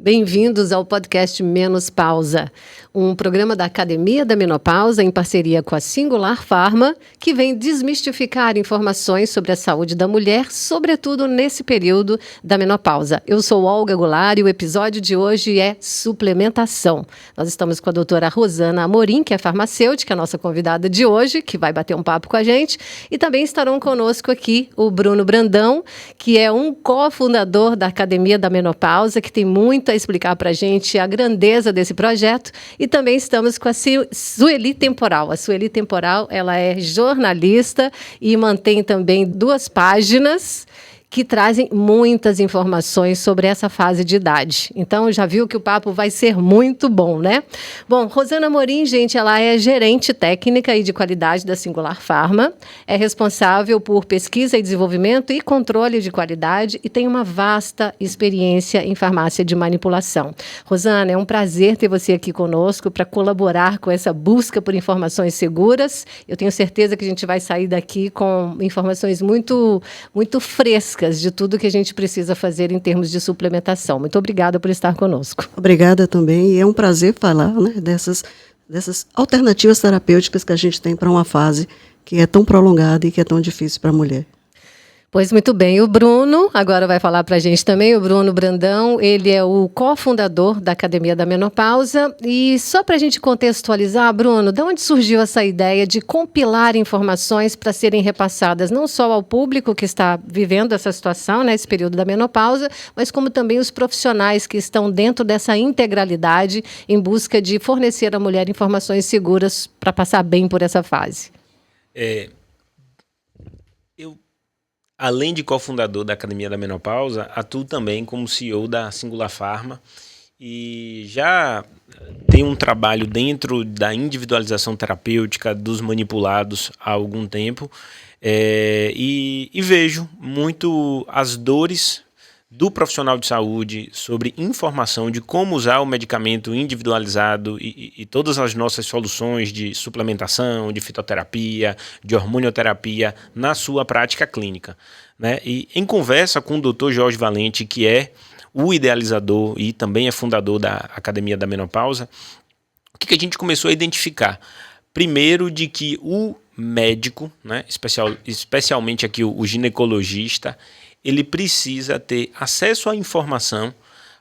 Bem-vindos ao podcast Menos Pausa, um programa da Academia da Menopausa em parceria com a Singular Pharma, que vem desmistificar informações sobre a saúde da mulher, sobretudo nesse período da menopausa. Eu sou Olga Goulart e o episódio de hoje é suplementação. Nós estamos com a doutora Rosana Amorim, que é farmacêutica, a nossa convidada de hoje, que vai bater um papo com a gente, e também estarão conosco aqui o Bruno Brandão, que é um cofundador da Academia da Menopausa, que tem muito a explicar para a gente a grandeza desse projeto. E também estamos com a Sueli Temporal. A Sueli Temporal, ela é jornalista e mantém também 2 páginas que trazem muitas informações sobre essa fase de idade. Então, já viu que o papo vai ser muito bom, né? Bom, Rosana Amorim, gente, ela é gerente técnica e de qualidade da Singular Pharma, é responsável por pesquisa e desenvolvimento e controle de qualidade e tem uma vasta experiência em farmácia de manipulação. Rosana, é um prazer ter você aqui conosco para colaborar com essa busca por informações seguras. Eu tenho certeza que a gente vai sair daqui com informações muito frescas de tudo que a gente precisa fazer em termos de suplementação. Muito obrigada por estar conosco. Obrigada também, e é um prazer falar, né, dessas alternativas terapêuticas que a gente tem para uma fase que é tão prolongada e que é tão difícil para a mulher. Pois muito bem, o Bruno agora vai falar para a gente também, o Bruno Brandão, ele é o cofundador da Academia da Menopausa. E só para a gente contextualizar, Bruno, de onde surgiu essa ideia de compilar informações para serem repassadas não só ao público que está vivendo essa situação, né, esse período da menopausa, mas como também os profissionais que estão dentro dessa integralidade em busca de fornecer à mulher informações seguras para passar bem por essa fase? Além de cofundador da Academia da Menopausa, atuo também como CEO da Singular Pharma e já tenho um trabalho dentro da individualização terapêutica dos manipulados há algum tempo e vejo muito as dores do profissional de saúde sobre informação de como usar o medicamento individualizado e todas as nossas soluções de suplementação, de fitoterapia, de hormonioterapia na sua prática clínica, né? E em conversa com o Dr. Jorge Valente, que é o idealizador e também é fundador da Academia da Menopausa, o que a gente começou a identificar? Primeiro, de que o médico, né, especialmente aqui o ginecologista, ele precisa ter acesso à informação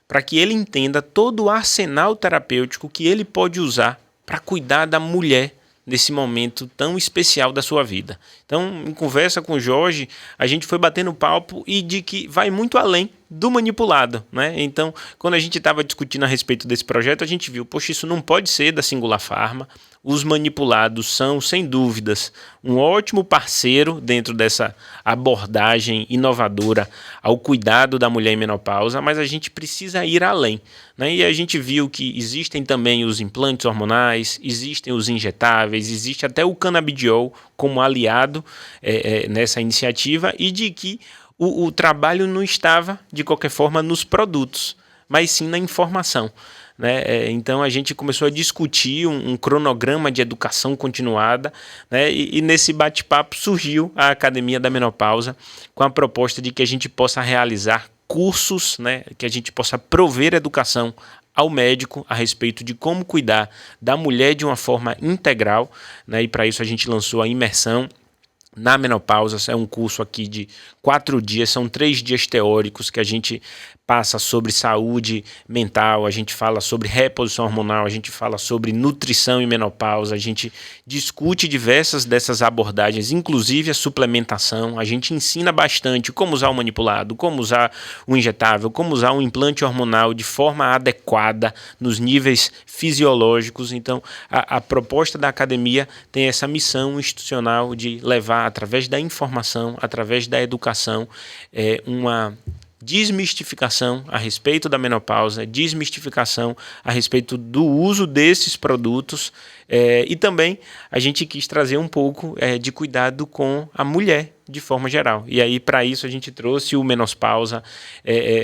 para que ele entenda todo o arsenal terapêutico que ele pode usar para cuidar da mulher nesse momento tão especial da sua vida. Então, em conversa com o Jorge, a gente foi batendo papo e de que vai muito além do manipulado, né? Então, quando a gente estava discutindo a respeito desse projeto, a gente viu, poxa, isso não pode ser da Singular Pharma. Os manipulados são, sem dúvidas, um ótimo parceiro dentro dessa abordagem inovadora ao cuidado da mulher em menopausa, mas a gente precisa ir além, né? E a gente viu que existem também os implantes hormonais, existem os injetáveis, existe até o canabidiol como aliado nessa iniciativa e de que o trabalho não estava, de qualquer forma, nos produtos, mas sim na informação, né? Então a gente começou a discutir um cronograma de educação continuada, né? E nesse bate-papo surgiu a Academia da Menopausa com a proposta de que a gente possa realizar cursos, né? Que a gente possa prover educação ao médico a respeito de como cuidar da mulher de uma forma integral, né? E para isso a gente lançou a imersão na menopausa. É um curso aqui de 4 dias, são 3 dias teóricos que a gente passa sobre saúde mental, a gente fala sobre reposição hormonal, a gente fala sobre nutrição e menopausa, a gente discute diversas dessas abordagens, inclusive a suplementação, a gente ensina bastante como usar o manipulado, como usar o injetável, como usar um implante hormonal de forma adequada nos níveis fisiológicos. Então, a proposta da academia tem essa missão institucional de levar, através da informação, através da educação, uma desmistificação a respeito da menopausa, desmistificação a respeito do uso desses produtos e também a gente quis trazer um pouco de cuidado com a mulher de forma geral. E aí, para isso, a gente trouxe o Menopausa,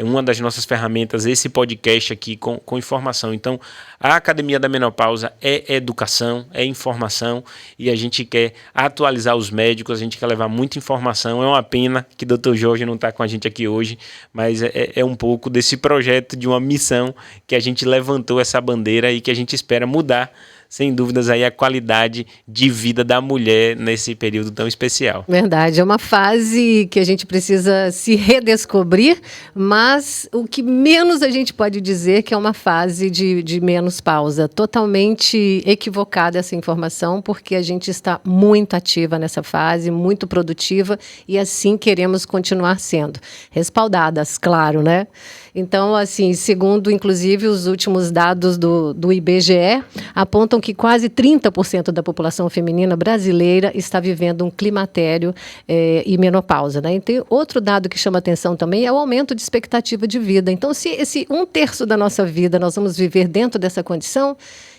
uma das nossas ferramentas, esse podcast aqui com informação. Então, a Academia da Menopausa é educação, é informação, e a gente quer atualizar os médicos, a gente quer levar muita informação. É uma pena que o Dr. Jorge não está com a gente aqui hoje, mas é um pouco desse projeto, de uma missão que a gente levantou essa bandeira e que a gente espera mudar, sem dúvidas, aí a qualidade de vida da mulher nesse período tão especial. Verdade, é uma fase que a gente precisa se redescobrir, mas o que menos a gente pode dizer que é uma fase de menopausa. Totalmente equivocada essa informação, porque a gente está muito ativa nessa fase, muito produtiva, e assim queremos continuar sendo. Respaldadas, claro, né? Então, assim, segundo, inclusive, os últimos dados do IBGE, apontam que quase 30% da população feminina brasileira está vivendo um climatério e menopausa, né? E tem outro dado que chama atenção também, é o aumento de expectativa de vida. Então, se esse 1/3 da nossa vida nós vamos viver dentro dessa condição,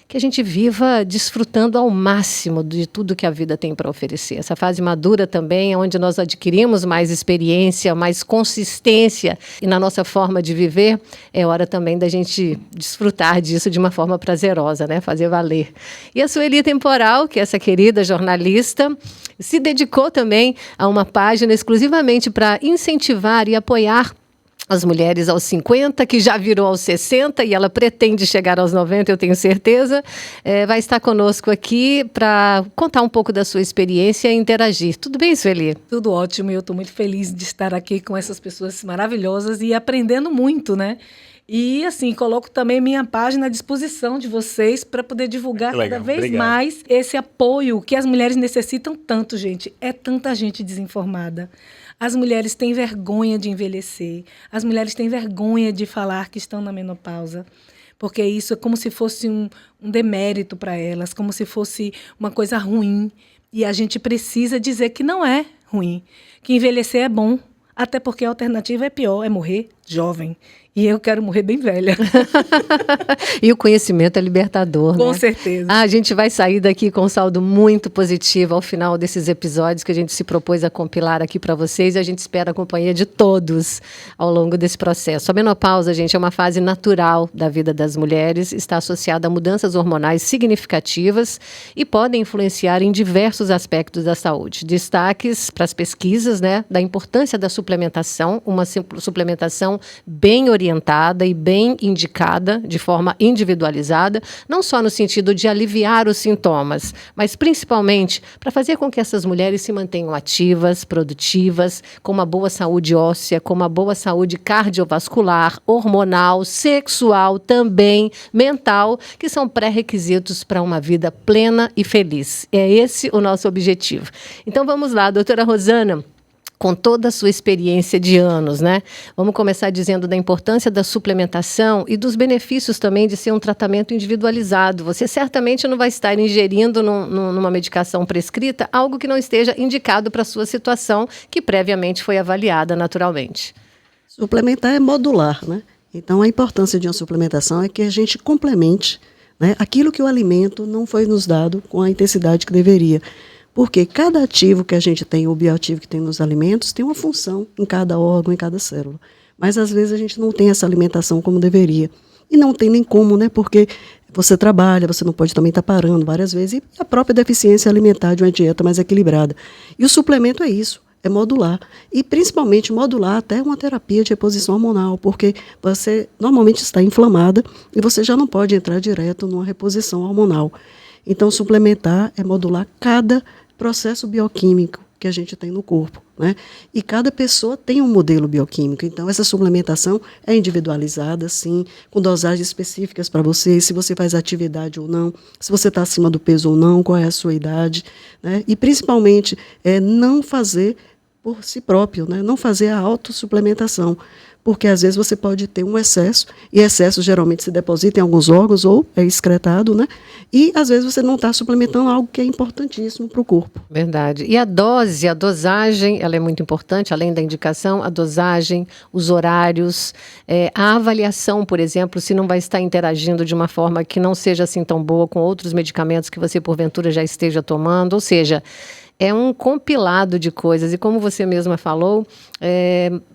que a gente viva desfrutando ao máximo de tudo que a vida tem para oferecer. Essa fase madura também é onde nós adquirimos mais experiência, mais consistência, e na nossa forma de viver é hora também da gente desfrutar disso de uma forma prazerosa, né? Fazer valer. E a Sueli Temporal, que é essa querida jornalista, se dedicou também a uma página exclusivamente para incentivar e apoiar as mulheres aos 50, que já virou aos 60, e ela pretende chegar aos 90, eu tenho certeza. Vai estar conosco aqui para contar um pouco da sua experiência e interagir. Tudo bem, Sueli? Tudo ótimo, e eu estou muito feliz de estar aqui com essas pessoas maravilhosas e aprendendo muito, né? E, assim, coloco também minha página à disposição de vocês para poder divulgar cada vez mais esse apoio que as mulheres necessitam tanto, gente. É tanta gente desinformada. As mulheres têm vergonha de envelhecer. As mulheres têm vergonha de falar que estão na menopausa, porque isso é como se fosse um demérito para elas, como se fosse uma coisa ruim. E a gente precisa dizer que não é ruim, que envelhecer é bom, até porque a alternativa é pior, é morrer jovem. E eu quero morrer bem velha. E o conhecimento é libertador, né? Com certeza. A gente vai sair daqui com um saldo muito positivo ao final desses episódios que a gente se propôs a compilar aqui para vocês, e a gente espera a companhia de todos ao longo desse processo. A menopausa, gente, é uma fase natural da vida das mulheres, está associada a mudanças hormonais significativas e podem influenciar em diversos aspectos da saúde. Destaques para as pesquisas, né, da importância da suplementação, uma suplementação bem orientada e bem indicada, de forma individualizada, não só no sentido de aliviar os sintomas, mas principalmente para fazer com que essas mulheres se mantenham ativas, produtivas, com uma boa saúde óssea, com uma boa saúde cardiovascular, hormonal, sexual, também mental, que são pré-requisitos para uma vida plena e feliz. É esse o nosso objetivo. Então vamos lá, doutora Rosana, com toda a sua experiência de anos, né? Vamos começar dizendo da importância da suplementação e dos benefícios também de ser um tratamento individualizado. Você certamente não vai estar ingerindo numa medicação prescrita algo que não esteja indicado para a sua situação, que previamente foi avaliada naturalmente. Suplementar é modular, né? Então, a importância de uma suplementação é que a gente complemente, né, aquilo que o alimento não foi nos dado com a intensidade que deveria. Porque cada ativo que a gente tem, o bioativo que tem nos alimentos, tem uma função em cada órgão, em cada célula. Mas, às vezes, a gente não tem essa alimentação como deveria. E não tem nem como, né? Porque você trabalha, você não pode também estar parando várias vezes. E a própria deficiência alimentar de uma dieta mais equilibrada. E o suplemento é isso, é modular. E, principalmente, modular até uma terapia de reposição hormonal. Porque você normalmente está inflamada e você já não pode entrar direto numa reposição hormonal. Então, suplementar é modular cada processo bioquímico que a gente tem no corpo, né? E cada pessoa tem um modelo bioquímico. Então, essa suplementação é individualizada, sim, com dosagens específicas para você, se você faz atividade ou não, se você está acima do peso ou não, qual é a sua idade, né? E, principalmente, não fazer por si próprio, né? Não fazer a autossuplementação, porque às vezes você pode ter um excesso, e excesso geralmente se deposita em alguns órgãos ou é excretado, né? E às vezes você não está suplementando algo que é importantíssimo para o corpo. Verdade. E a dosagem, ela é muito importante, além da indicação, a dosagem, os horários, a avaliação, por exemplo, se não vai estar interagindo de uma forma que não seja assim tão boa com outros medicamentos que você porventura já esteja tomando, ou seja, é um compilado de coisas. E como você mesma falou,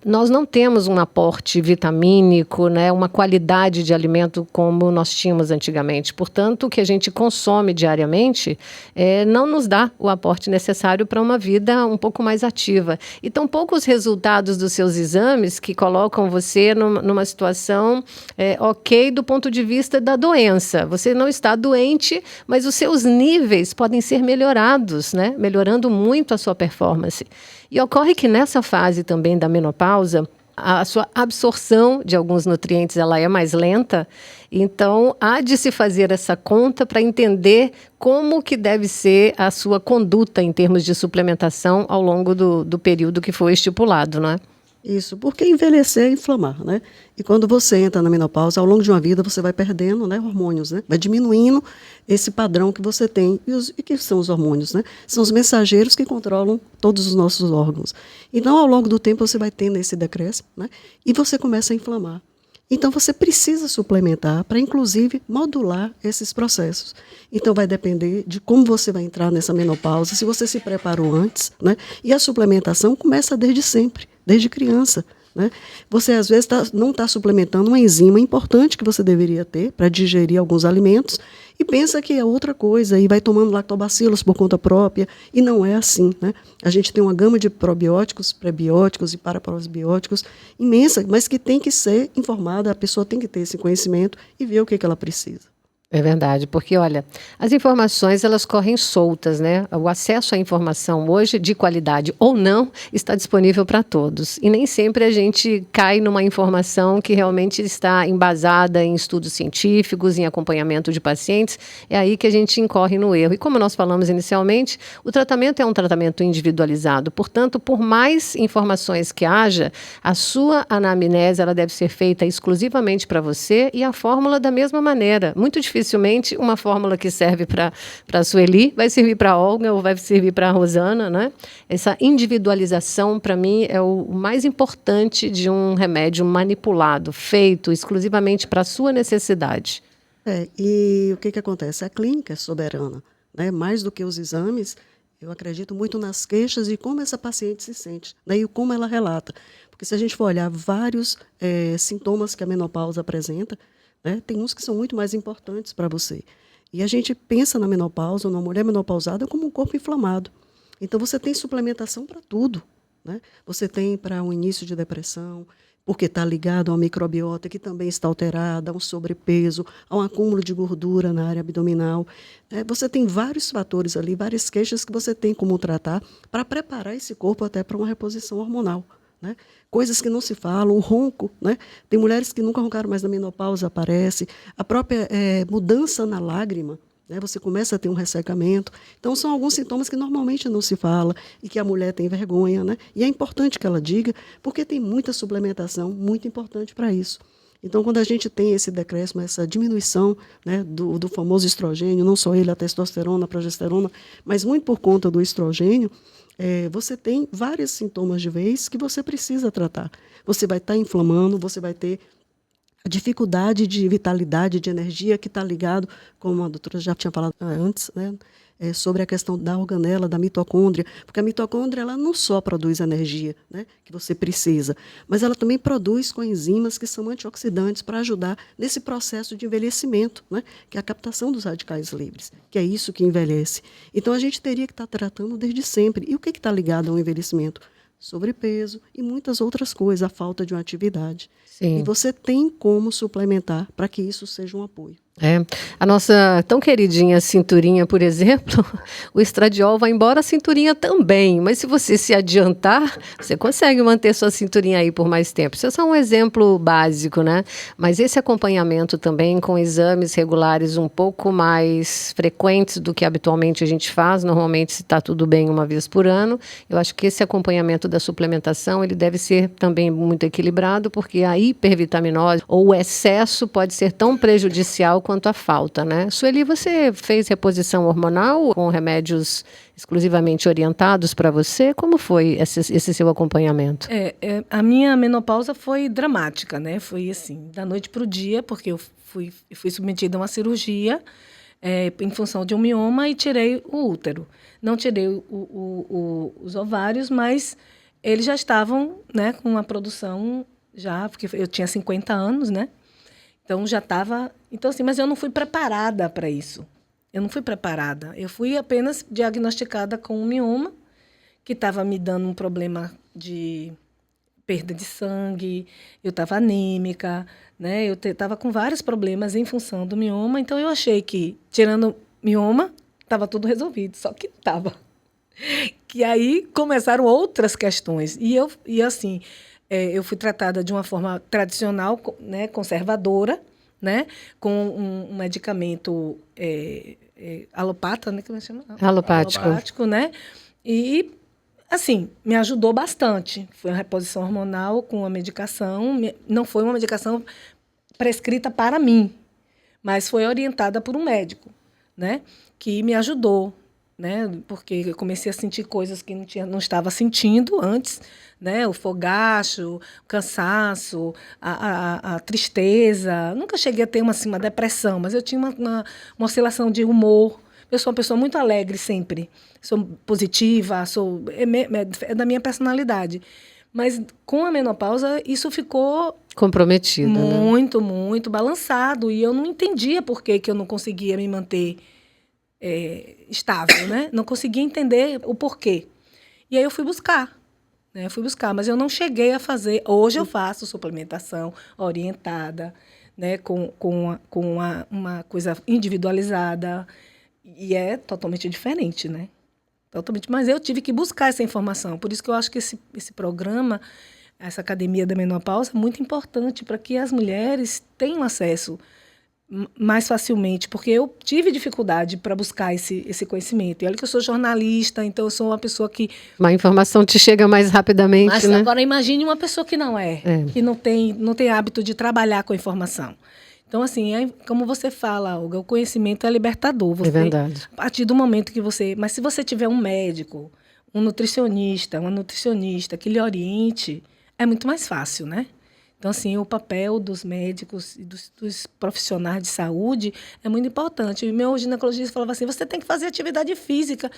nós não temos um aporte vitamínico, né, uma qualidade de alimento como nós tínhamos antigamente. Portanto, o que a gente consome diariamente não nos dá o aporte necessário para uma vida um pouco mais ativa. E tão poucos resultados dos seus exames que colocam você numa situação ok do ponto de vista da doença. Você não está doente, mas os seus níveis podem ser melhorados, né? Melhorando muito a sua performance. E ocorre que nessa fase também da menopausa, a sua absorção de alguns nutrientes ela é mais lenta, então há de se fazer essa conta para entender como que deve ser a sua conduta em termos de suplementação ao longo do período que foi estipulado, não é? Isso, porque envelhecer é inflamar, né? E quando você entra na menopausa, ao longo de uma vida, você vai perdendo, né, hormônios, né? Vai diminuindo esse padrão que você tem. E que são os hormônios, né? São os mensageiros que controlam todos os nossos órgãos. Então, ao longo do tempo, você vai tendo esse decréscimo, né? E você começa a inflamar. Então, você precisa suplementar para, inclusive, modular esses processos. Então, vai depender de como você vai entrar nessa menopausa, se você se preparou antes, né? E a suplementação começa desde sempre, desde criança, né? Você, às vezes, não está suplementando uma enzima importante que você deveria ter para digerir alguns alimentos e pensa que é outra coisa e vai tomando lactobacilos por conta própria, e não é assim, né? A gente tem uma gama de probióticos, prebióticos e paraprosbióticos imensa, mas que tem que ser informada, a pessoa tem que ter esse conhecimento e ver o que ela precisa. É verdade, porque, olha, as informações, elas correm soltas, né? O acesso à informação hoje, de qualidade ou não, está disponível para todos. E nem sempre a gente cai numa informação que realmente está embasada em estudos científicos, em acompanhamento de pacientes. É aí que a gente incorre no erro. E como nós falamos inicialmente, o tratamento é um tratamento individualizado. Portanto, por mais informações que haja, a sua anamnese, ela deve ser feita exclusivamente para você e a fórmula da mesma maneira. Muito dificilmente uma fórmula que serve para a Sueli vai servir para a Olga ou vai servir para a Rosana, né? Essa individualização, para mim, é o mais importante de um remédio manipulado, feito exclusivamente para a sua necessidade. E o que acontece? A clínica é soberana, né? Mais do que os exames, eu acredito muito nas queixas e como essa paciente se sente, né? E como ela relata. Porque se a gente for olhar vários sintomas que a menopausa apresenta, né? Tem uns que são muito mais importantes para você. E a gente pensa na menopausa, na mulher menopausada, como um corpo inflamado. Então, você tem suplementação para tudo, né? Você tem para um início de depressão, porque está ligado a uma microbiota que também está alterada, a um sobrepeso, a um acúmulo de gordura na área abdominal. Você tem vários fatores ali, várias queixas que você tem como tratar para preparar esse corpo até para uma reposição hormonal. Né? Coisas que não se falam, o ronco, né? Tem mulheres que nunca roncaram, mas na menopausa aparece, a própria mudança na lágrima, né? Você começa a ter um ressecamento. Então, são alguns sintomas que normalmente não se fala e que a mulher tem vergonha, né? E é importante que ela diga, porque tem muita suplementação muito importante para isso. Então, quando a gente tem esse decréscimo, essa diminuição, né, do famoso estrogênio, não só ele, a testosterona, a progesterona, mas muito por conta do estrogênio, você tem vários sintomas de vez que você precisa tratar. Você vai estar inflamando, você vai ter a dificuldade de vitalidade, de energia, que está ligado, como a doutora já tinha falado antes, né, sobre a questão da organela, da mitocôndria, porque a mitocôndria ela não só produz energia, né, que você precisa, mas ela também produz coenzimas que são antioxidantes para ajudar nesse processo de envelhecimento, né, que é a captação dos radicais livres, que é isso que envelhece. Então, a gente teria que estar tratando desde sempre. E o que está ligado ao envelhecimento? Sobrepeso e muitas outras coisas, a falta de uma atividade. Sim. E você tem como suplementar para que isso seja um apoio. A nossa tão queridinha cinturinha, por exemplo, o estradiol vai embora, a cinturinha também, mas se você se adiantar, você consegue manter sua cinturinha aí por mais tempo. Isso é só um exemplo básico, né? Mas esse acompanhamento também com exames regulares um pouco mais frequentes do que habitualmente a gente faz, normalmente se está tudo bem uma vez por ano, eu acho que esse acompanhamento da suplementação, ele deve ser também muito equilibrado, porque a hipervitaminose ou o excesso pode ser tão prejudicial quanto a falta, né? Sueli, você fez reposição hormonal com remédios exclusivamente orientados para você? Como foi esse seu acompanhamento? A minha menopausa foi dramática, né? Foi assim, da noite para o dia, porque eu fui submetida a uma cirurgia em função de um mioma e tirei o útero. Não tirei os ovários, mas eles já estavam, né, com uma produção já, porque eu tinha 50 anos, né? Então já estava... Então, assim, mas eu não fui preparada para isso. Eu não fui preparada. Eu fui apenas diagnosticada com um mioma, que estava me dando um problema de perda de sangue, eu estava anêmica, né? Eu estava com vários problemas em função do mioma, então eu achei que, tirando mioma, estava tudo resolvido, só que estava. Que aí começaram outras questões. E assim, eu fui tratada de uma forma tradicional, né, conservadora, né, com um medicamento alopata, né, como chama? Alopático, né? E assim, me ajudou bastante. Foi uma reposição hormonal com a medicação. Não foi uma medicação prescrita para mim, mas foi orientada por um médico, né? Que me ajudou, né? Porque eu comecei a sentir coisas que não estava sentindo antes, né? O fogacho, o cansaço, a tristeza. Nunca cheguei a ter uma depressão, mas eu tinha uma oscilação de humor. Eu sou uma pessoa muito alegre sempre. Sou positiva, é da minha personalidade. Mas com a menopausa, isso ficou comprometido, muito, né? Muito balançado. E eu não entendia por que eu não conseguia me manter estável, né? Não conseguia entender o porquê. E aí eu fui buscar, né? Mas eu não cheguei a fazer... Hoje eu faço suplementação orientada, né? Com uma coisa individualizada. E é totalmente diferente, né? Totalmente. Mas eu tive que buscar essa informação. Por isso que eu acho que esse programa, essa Academia da Menopausa, é muito importante para que as mulheres tenham acesso mais facilmente, porque eu tive dificuldade para buscar esse conhecimento. E olha que eu sou jornalista, então eu sou uma pessoa que... Uma informação te chega mais rapidamente, mas, né? Agora imagine uma pessoa que não que não tem hábito de trabalhar com a informação. Então, assim, como você fala, Olga, o conhecimento é libertador. É verdade. A partir do momento que você... Mas se você tiver um médico, um nutricionista, uma nutricionista que lhe oriente, é muito mais fácil, né? Então, assim, o papel dos médicos e dos profissionais de saúde é muito importante. E meu ginecologista falava assim, você tem que fazer atividade física.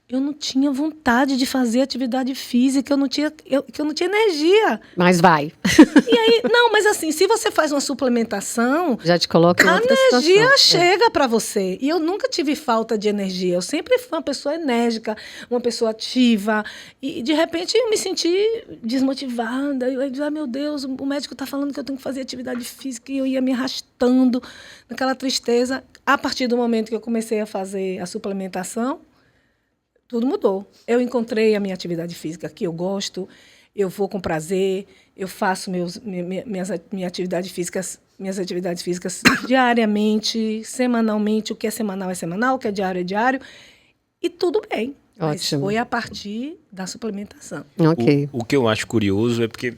Eu não tinha vontade de fazer atividade física, eu não tinha energia. Mas vai. E aí, não, mas assim, se você faz uma suplementação... Já te coloca em outra situação. A energia chega para você. E eu nunca tive falta de energia. Eu sempre fui uma pessoa enérgica, uma pessoa ativa. E, de repente, eu me senti desmotivada. Eu disse, meu Deus, o médico está falando que eu tenho que fazer atividade física. E eu ia me arrastando naquela tristeza. A partir do momento que eu comecei a fazer a suplementação, tudo mudou. Eu encontrei a minha atividade física que eu gosto, eu vou com prazer, eu faço minhas atividades físicas diariamente, semanalmente. O que é semanal é semanal, o que é diário, e tudo bem. Ótimo. Mas foi a partir da suplementação. Ok. O que eu acho curioso é porque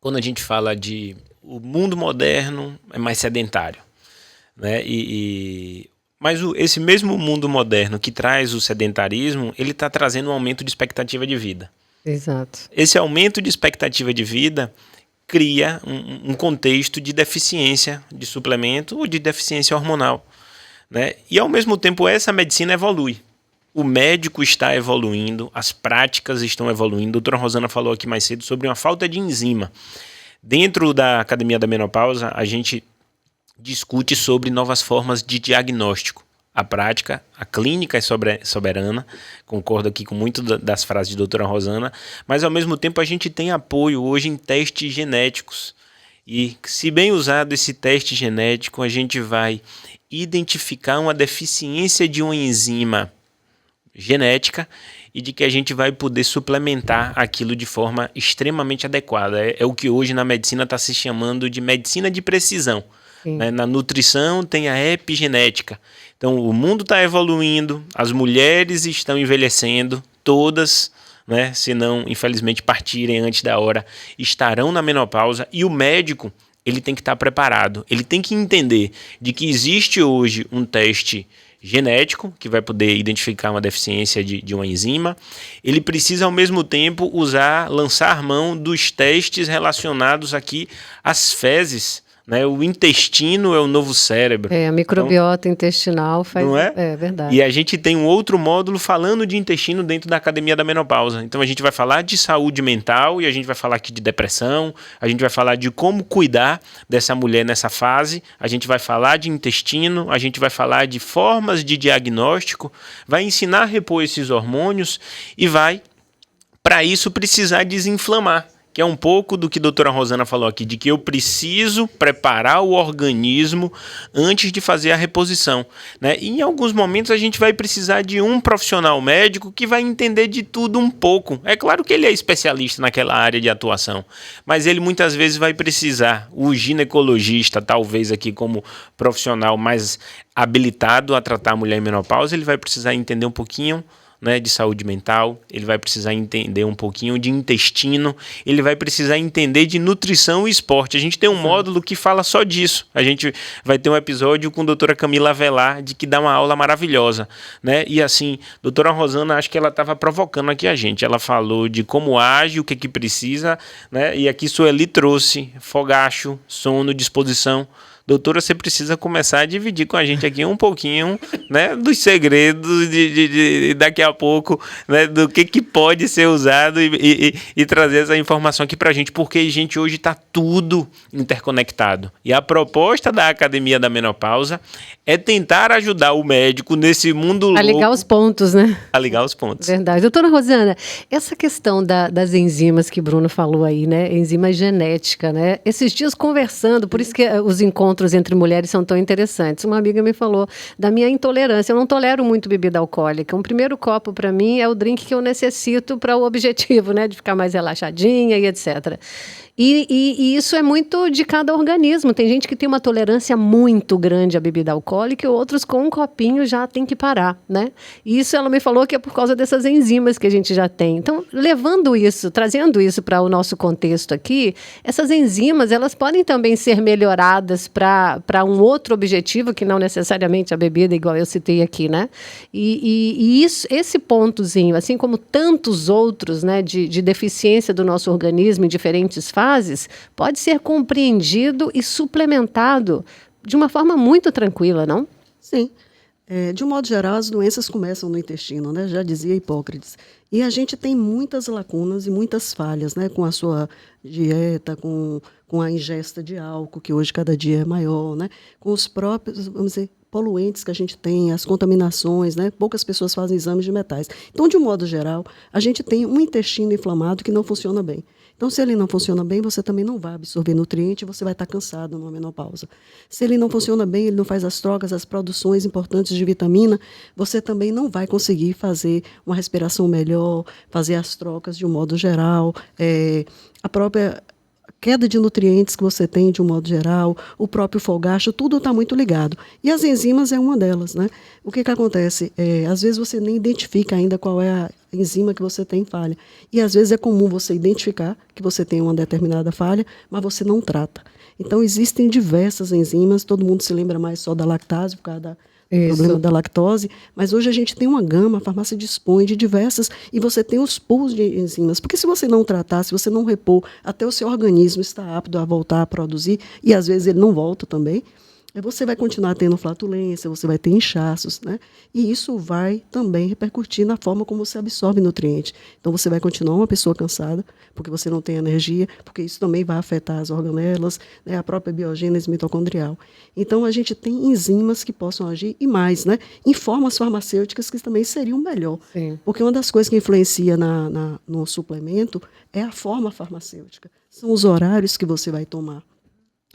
quando a gente fala de o mundo moderno é mais sedentário, né? Mas esse mesmo mundo moderno que traz o sedentarismo, ele está trazendo um aumento de expectativa de vida. Exato. Esse aumento de expectativa de vida cria um contexto de deficiência de suplemento ou de deficiência hormonal, né? E, ao mesmo tempo, essa medicina evolui. O médico está evoluindo, as práticas estão evoluindo. A doutora Rosana falou aqui mais cedo sobre uma falta de enzima. Dentro da Academia da Menopausa, a gente discute sobre novas formas de diagnóstico. A prática, a clínica é soberana, concordo aqui com muito das frases de doutora Rosana, mas ao mesmo tempo a gente tem apoio hoje em testes genéticos. E se bem usado esse teste genético, a gente vai identificar uma deficiência de uma enzima genética e de que a gente vai poder suplementar aquilo de forma extremamente adequada. É o que hoje na medicina está se chamando de medicina de precisão. Né? Na nutrição tem a epigenética. Então o mundo está evoluindo, as mulheres estão envelhecendo, todas, né, se não infelizmente partirem antes da hora, estarão na menopausa, e o médico ele tem que estar preparado, ele tem que entender de que existe hoje um teste genético que vai poder identificar uma deficiência de uma enzima. Ele precisa ao mesmo tempo lançar mão dos testes relacionados aqui às fezes, né? O intestino é o novo cérebro. A microbiota intestinal faz... Não é? É verdade. E a gente tem um outro módulo falando de intestino dentro da Academia da Menopausa. Então a gente vai falar de saúde mental e a gente vai falar aqui de depressão, a gente vai falar de como cuidar dessa mulher nessa fase, a gente vai falar de intestino, a gente vai falar de formas de diagnóstico, vai ensinar a repor esses hormônios e vai, para isso, precisar desinflamar. Que é um pouco do que a doutora Rosana falou aqui, de que eu preciso preparar o organismo antes de fazer a reposição, né? E em alguns momentos a gente vai precisar de um profissional médico que vai entender de tudo um pouco. É claro que ele é especialista naquela área de atuação, mas ele muitas vezes vai precisar, o ginecologista, talvez aqui como profissional mais habilitado a tratar a mulher em menopausa, ele vai precisar entender um pouquinho, né, de saúde mental, ele vai precisar entender um pouquinho de intestino, ele vai precisar entender de nutrição e esporte. A gente tem um módulo que fala só disso. A gente vai ter um episódio com a doutora Camila Avelar, de que dá uma aula maravilhosa, né? E assim, doutora Rosana, acho que ela estava provocando aqui a gente. Ela falou de como age, o que precisa, né? E aqui Sueli trouxe fogacho, sono, disposição. Doutora, você precisa começar a dividir com a gente aqui um pouquinho, né, dos segredos de daqui a pouco, né, do que pode ser usado e trazer essa informação aqui pra gente, porque, gente, hoje está tudo interconectado. E a proposta da Academia da Menopausa é tentar ajudar o médico nesse mundo louco. A ligar os pontos, né? A ligar os pontos. Verdade. Doutora Rosana, essa questão das enzimas que Bruno falou aí, né, enzima genética, né, esses dias conversando, por isso que os encontros entre mulheres são tão interessantes. Uma amiga me falou da minha intolerância. Eu não tolero muito bebida alcoólica. Um primeiro copo, para mim, é o drink que eu necessito para o objetivo, né? De ficar mais relaxadinha e etc. E isso é muito de cada organismo. Tem gente que tem uma tolerância muito grande à bebida alcoólica e outros com um copinho já tem que parar, né? E isso ela me falou que é por causa dessas enzimas que a gente já tem. Então, levando isso, trazendo isso para o nosso contexto aqui, essas enzimas, elas podem também ser melhoradas para um outro objetivo, que não necessariamente a bebida, igual eu citei aqui, né? E isso, esse pontozinho, assim como tantos outros, né, de deficiência do nosso organismo em diferentes fases, pode ser compreendido e suplementado de uma forma muito tranquila, não? Sim. De um modo geral, as doenças começam no intestino, né? Já dizia Hipócrates. E a gente tem muitas lacunas e muitas falhas, né? Com a sua dieta, com a ingesta de álcool, que hoje cada dia é maior, né? Com os próprios, vamos dizer, poluentes que a gente tem, as contaminações, né? Poucas pessoas fazem exames de metais. Então, de um modo geral, a gente tem um intestino inflamado que não funciona bem. Então, se ele não funciona bem, você também não vai absorver nutriente e você vai estar cansado numa menopausa. Se ele não funciona bem, ele não faz as trocas, as produções importantes de vitamina, você também não vai conseguir fazer uma respiração melhor, fazer as trocas de um modo geral, a própria queda de nutrientes que você tem de um modo geral, o próprio fogacho, tudo está muito ligado. E as enzimas é uma delas, né? O que acontece? Às vezes você nem identifica ainda qual é a enzima que você tem falha. E às vezes é comum você identificar que você tem uma determinada falha, mas você não trata. Então existem diversas enzimas, todo mundo se lembra mais só da lactase, por causa do problema da lactose, mas hoje a gente tem uma gama, a farmácia dispõe de diversas, e você tem os pools de enzimas, porque se você não tratar, se você não repor, até o seu organismo está apto a voltar a produzir, e às vezes ele não volta também, você vai continuar tendo flatulência, você vai ter inchaços, né? E isso vai também repercutir na forma como você absorve nutriente. Então, você vai continuar uma pessoa cansada, porque você não tem energia, porque isso também vai afetar as organelas, né? A própria biogênese mitocondrial. Então, a gente tem enzimas que possam agir, e mais, né? Em formas farmacêuticas que também seriam melhor. Sim. Porque uma das coisas que influencia no suplemento é a forma farmacêutica. São os horários que você vai tomar.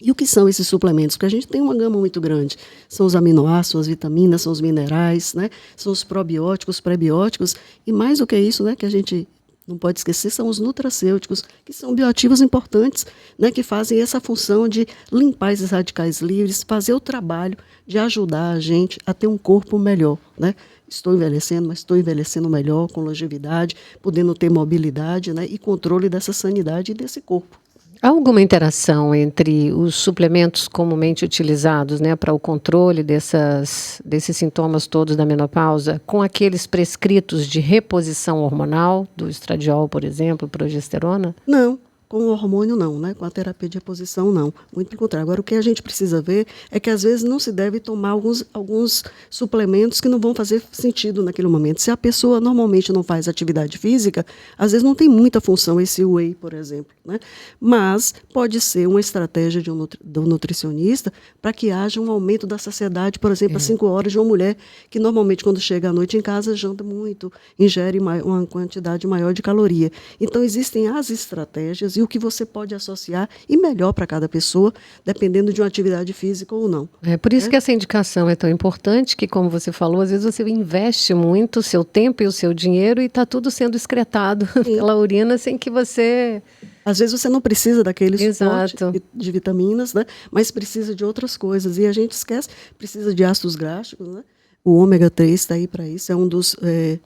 E o que são esses suplementos? Porque a gente tem uma gama muito grande. São os aminoácidos, as vitaminas, são os minerais, né? São os probióticos, prebióticos. E mais do que isso, né, que a gente não pode esquecer, são os nutracêuticos, que são bioativos importantes, né, que fazem essa função de limpar esses radicais livres, fazer o trabalho de ajudar a gente a ter um corpo melhor, né? Estou envelhecendo, mas estou envelhecendo melhor, com longevidade, podendo ter mobilidade, né, e controle dessa sanidade e desse corpo. Há alguma interação entre os suplementos comumente utilizados, né, para o controle desses sintomas todos da menopausa com aqueles prescritos de reposição hormonal, do estradiol, por exemplo, progesterona? Não, Com o hormônio, não, né? Com a terapia de reposição, não. Muito pelo contrário. Agora, o que a gente precisa ver é que, às vezes, não se deve tomar alguns suplementos que não vão fazer sentido naquele momento. Se a pessoa normalmente não faz atividade física, às vezes não tem muita função esse whey, por exemplo, né? Mas pode ser uma estratégia do nutricionista para que haja um aumento da saciedade, por exemplo, às 5 horas de uma mulher que, normalmente, quando chega à noite em casa, janta muito, ingere uma quantidade maior de caloria. Então, existem as estratégias e o que você pode associar e melhor para cada pessoa, dependendo de uma atividade física ou não. É por isso que essa indicação é tão importante, que, como você falou, às vezes você investe muito o seu tempo e o seu dinheiro e está tudo sendo excretado pela urina sem que você... Às vezes você não precisa daquele suporte de vitaminas, né? Mas precisa de outras coisas. E a gente esquece, precisa de ácidos graxos, né? O ômega 3 está aí para isso, é um dos,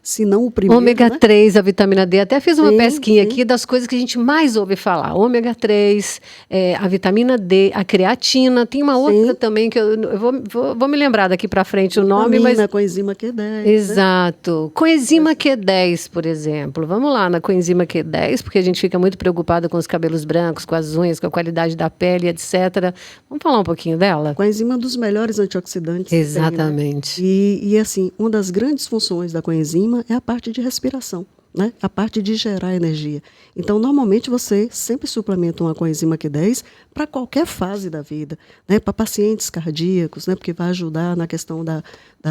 se não o primeiro, ômega 3, né? a vitamina D, até fiz uma pesquinha aqui das coisas que a gente mais ouve falar. Ômega 3, a vitamina D, a creatina, tem uma outra também que eu vou me lembrar daqui para frente o nome, mas... coenzima Q10. Exato. Né? Coenzima Q10, por exemplo. Vamos lá na coenzima Q10, porque a gente fica muito preocupada com os cabelos brancos, com as unhas, com a qualidade da pele, etc. Vamos falar um pouquinho dela? Coenzima é um dos melhores antioxidantes. Exatamente. Tem, né? E assim, uma das grandes funções da coenzima é a parte de respiração, né? A parte de gerar energia. Então, normalmente, você sempre suplementa uma coenzima Q10 para qualquer fase da vida, né? Para pacientes cardíacos, né? Porque vai ajudar na questão da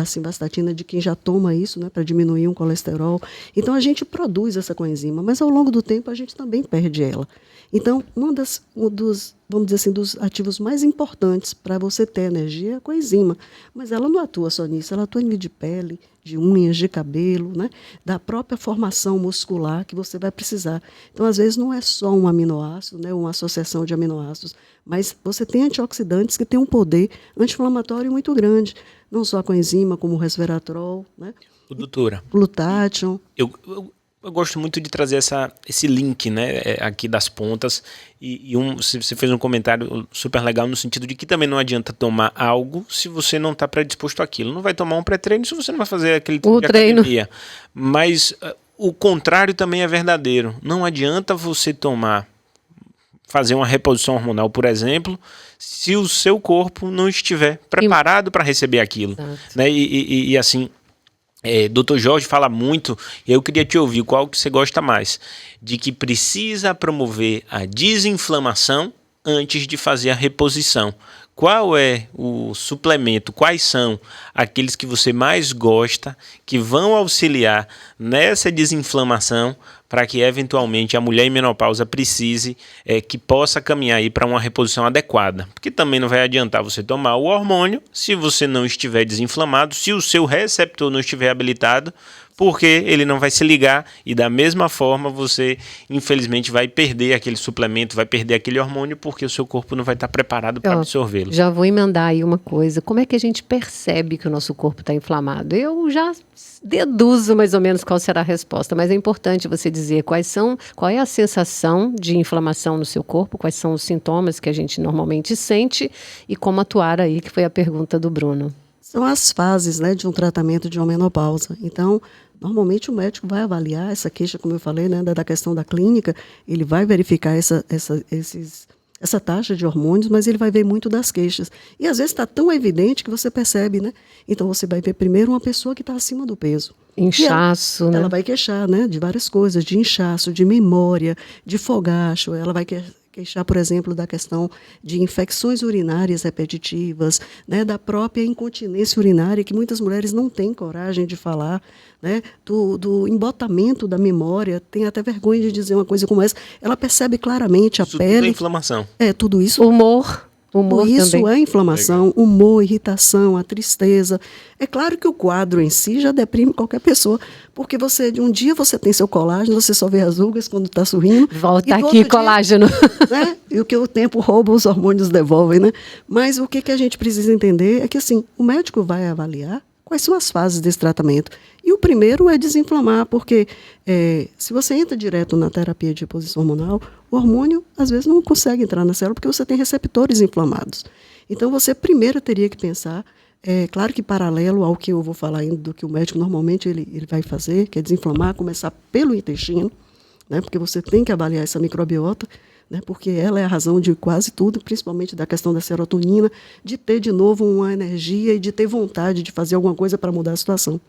simvastatina de quem já toma isso, né? Para diminuir um colesterol. Então, a gente produz essa coenzima, mas ao longo do tempo a gente também perde ela. Então, um dos, vamos dizer assim, dos ativos mais importantes para você ter energia é a coenzima. Mas ela não atua só nisso, ela atua em nível de pele, de unhas, de cabelo, né? Da própria formação muscular que você vai precisar. Então, às vezes, não é só um aminoácido, né? Uma associação de aminoácidos, mas você tem antioxidantes que têm um poder anti-inflamatório muito grande. Não só a coenzima, como o resveratrol, né? Doutora, glutathione. Eu gosto muito de trazer esse link, né, aqui das pontas, você fez um comentário super legal no sentido de que também não adianta tomar algo se você não está predisposto àquilo. Não vai tomar um pré-treino se você não vai fazer aquele tipo de academia. Mas o contrário também é verdadeiro. Não adianta você fazer uma reposição hormonal, por exemplo, se o seu corpo não estiver preparado para receber aquilo. Né? E assim... Dr. Jorge fala muito, e eu queria te ouvir, qual que você gosta mais? De que precisa promover a desinflamação antes de fazer a reposição. Qual é o suplemento, quais são aqueles que você mais gosta, que vão auxiliar nessa desinflamação para que eventualmente a mulher em menopausa precise, que possa caminhar aí para uma reposição adequada? Porque também não vai adiantar você tomar o hormônio se você não estiver desinflamado, se o seu receptor não estiver habilitado, porque ele não vai se ligar e da mesma forma você infelizmente vai perder aquele suplemento, vai perder aquele hormônio porque o seu corpo não vai estar preparado para absorvê-lo. Já vou emendar aí uma coisa, como é que a gente percebe que o nosso corpo está inflamado? Eu já deduzo mais ou menos qual será a resposta, mas é importante você dizer qual é a sensação de inflamação no seu corpo, quais são os sintomas que a gente normalmente sente e como atuar aí, que foi a pergunta do Bruno. São as fases, né, de um tratamento de uma menopausa. Então, normalmente o médico vai avaliar essa queixa, como eu falei, né, da questão da clínica, ele vai verificar essa taxa de hormônios, mas ele vai ver muito das queixas. E às vezes está tão evidente que você percebe, né? Então você vai ver primeiro uma pessoa que está acima do peso. Inchaço, né? Ela vai queixar, né, de várias coisas, de inchaço, de memória, de fogacho, ela vai queixar, por exemplo, da questão de infecções urinárias repetitivas, né, da própria incontinência urinária, que muitas mulheres não têm coragem de falar, né, do embotamento da memória, tem até vergonha de dizer uma coisa como essa. Ela percebe claramente a pele. Tudo é inflamação. Tudo isso. Humor isso também. É inflamação, legal. Humor, irritação, a tristeza. É claro que o quadro em si já deprime qualquer pessoa, porque um dia você tem seu colágeno, você só vê as rugas quando está sorrindo. Volta aqui, colágeno. Né? E o que o tempo rouba, os hormônios devolvem, né? Mas o que a gente precisa entender é que assim, o médico vai avaliar quais são as fases desse tratamento. E o primeiro é desinflamar, porque se você entra direto na terapia de reposição hormonal, o hormônio, às vezes, não consegue entrar na célula porque você tem receptores inflamados. Então, você primeiro teria que pensar, claro que paralelo ao que eu vou falar ainda, do que o médico normalmente ele vai fazer, que é desinflamar, começar pelo intestino, né, porque você tem que avaliar essa microbiota, né, porque ela é a razão de quase tudo, principalmente da questão da serotonina, de ter de novo uma energia e de ter vontade de fazer alguma coisa para mudar a situação.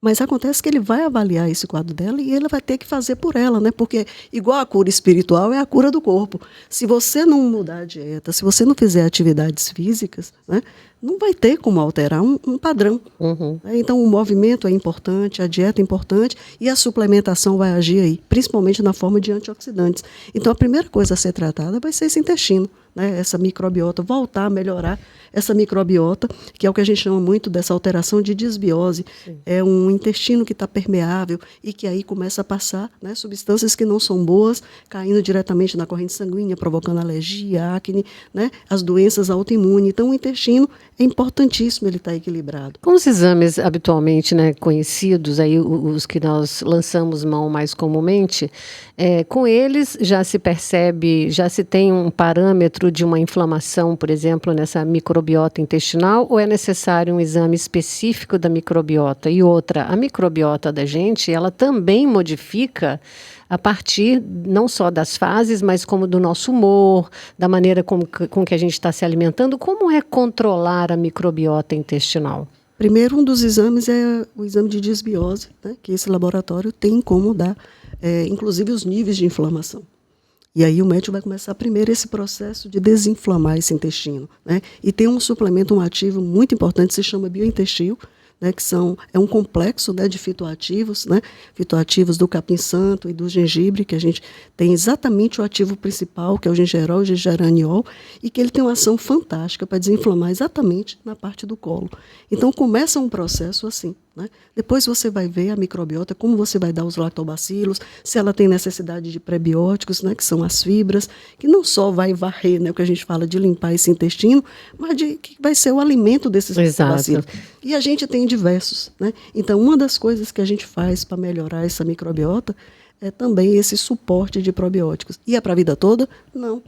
Mas acontece que ele vai avaliar esse quadro dela e ele vai ter que fazer por ela, né? Porque igual a cura espiritual é a cura do corpo. Se você não mudar a dieta, se você não fizer atividades físicas, né, não vai ter como alterar um padrão. Uhum. Então o movimento é importante, a dieta é importante e a suplementação vai agir aí, principalmente na forma de antioxidantes. Então a primeira coisa a ser tratada vai ser esse intestino, né? Essa microbiota, voltar a melhorar essa microbiota, que é o que a gente chama muito dessa alteração de disbiose. Sim. É um intestino que está permeável e que aí começa a passar, né, substâncias que não são boas, caindo diretamente na corrente sanguínea, provocando alergia, acne, né, as doenças autoimunes. Então o intestino é importantíssimo ele estar equilibrado. Com os exames habitualmente, né, conhecidos, aí, os que nós lançamos mão mais comumente, com eles já se percebe, já se tem um parâmetro de uma inflamação, por exemplo, nessa microbiota intestinal, ou é necessário um exame específico da microbiota? E outra, a microbiota da gente, ela também modifica a partir não só das fases, mas como do nosso humor, da maneira com que a gente está se alimentando. Como é controlar a microbiota intestinal? Primeiro, um dos exames é o exame de disbiose, né, que esse laboratório tem como dar, inclusive, os níveis de inflamação. E aí o médico vai começar primeiro esse processo de desinflamar esse intestino, né? E tem um suplemento, um ativo muito importante, se chama biointestil, né, que é um complexo, né, de fitoativos, né, fitoativos do capim-santo e do gengibre, que a gente tem exatamente o ativo principal, que é o gingerol e o gingeraniol, e que ele tem uma ação fantástica para desinflamar exatamente na parte do colo. Então começa um processo assim, né? Depois você vai ver a microbiota, como você vai dar os lactobacilos, se ela tem necessidade de prebióticos, né, que são as fibras, que não só vai varrer, né, o que a gente fala de limpar esse intestino, mas que vai ser o alimento desses lactobacilos. E a gente tem diversos, né? Então, uma das coisas que a gente faz para melhorar essa microbiota é também esse suporte de probióticos. E é para a vida toda? Não.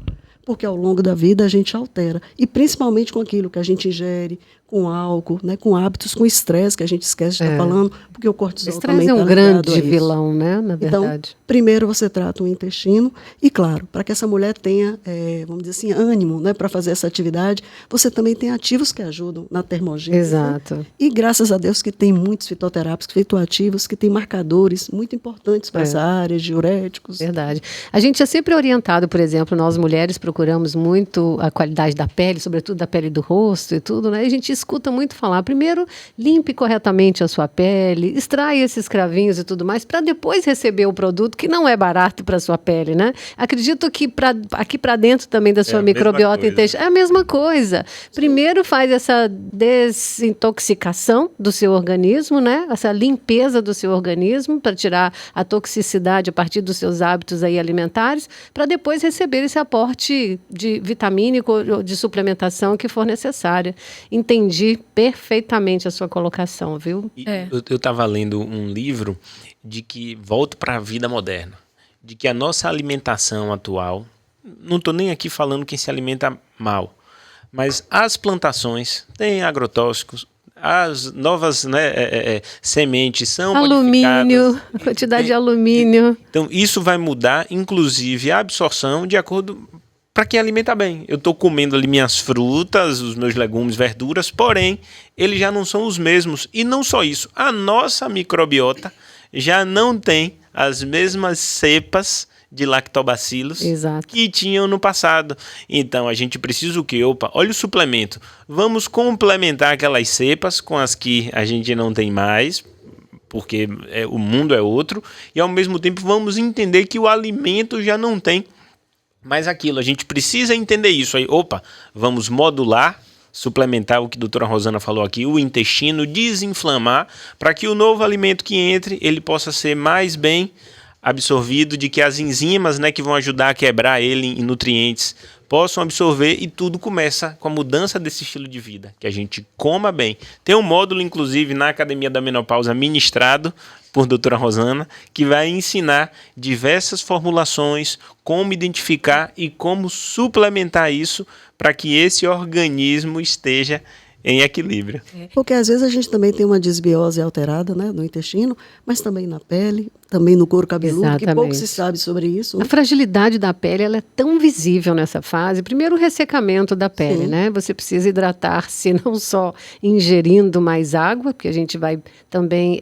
Porque ao longo da vida a gente altera. E principalmente com aquilo que a gente ingere, com álcool, né, com hábitos, com estresse, que a gente esquece de estar falando, porque o cortisol também está ligado a isso. Estresse é um grande vilão, né, na verdade. Então, primeiro você trata o intestino e, claro, para que essa mulher tenha, vamos dizer assim, ânimo, né, para fazer essa atividade, você também tem ativos que ajudam na termogênese. Exato. Né? E graças a Deus que tem muitos fitoterápicos, fitoativos, que tem marcadores muito importantes para essa área, diuréticos. Verdade. A gente é sempre orientado, por exemplo, nós mulheres procuramos muito a qualidade da pele, sobretudo da pele do rosto e tudo, né? E a gente escuta muito falar, primeiro, limpe corretamente a sua pele, extraia esses cravinhos e tudo mais, para depois receber o produto, que não é barato para a sua pele, né? Acredito que aqui para dentro também da sua microbiota intestinal é a mesma coisa. Primeiro faz essa desintoxicação do seu organismo, né? Essa limpeza do seu organismo, para tirar a toxicidade a partir dos seus hábitos aí alimentares, para depois receber esse aporte de vitamínico ou de suplementação que for necessária. Entendi perfeitamente a sua colocação, viu? Eu estava lendo um livro de que volta para a vida moderna, de que a nossa alimentação atual, não estou nem aqui falando quem se alimenta mal, mas as plantações têm agrotóxicos, as novas, né, sementes são alumínio, quantidade de alumínio. Então isso vai mudar, inclusive, a absorção de acordo para quem alimenta bem. Eu estou comendo ali minhas frutas, os meus legumes, verduras, porém, eles já não são os mesmos. E não só isso, a nossa microbiota já não tem as mesmas cepas de lactobacilos que tinham no passado. Então, a gente precisa o quê? Olha o suplemento. Vamos complementar aquelas cepas com as que a gente não tem mais, porque o mundo é outro, e ao mesmo tempo vamos entender que o alimento já não tem mais aquilo. A gente precisa entender isso aí. Vamos modular, suplementar o que a doutora Rosana falou aqui, o intestino, desinflamar, para que o novo alimento que entre, ele possa ser mais bem absorvido, de que as enzimas, né, que vão ajudar a quebrar ele em nutrientes possam absorver, e tudo começa com a mudança desse estilo de vida, que a gente coma bem. Tem um módulo, inclusive, na Academia da Menopausa, ministrado por doutora Rosana, que vai ensinar diversas formulações, como identificar e como suplementar isso para que esse organismo esteja em equilíbrio. Porque às vezes a gente também tem uma disbiose alterada, né, no intestino, mas também na pele, também no couro cabeludo, Exatamente. que pouco se sabe sobre isso. A fragilidade da pele, ela é tão visível nessa fase. Primeiro, o ressecamento da pele, Sim. né? Você precisa hidratar-se não só ingerindo mais água, porque a gente vai também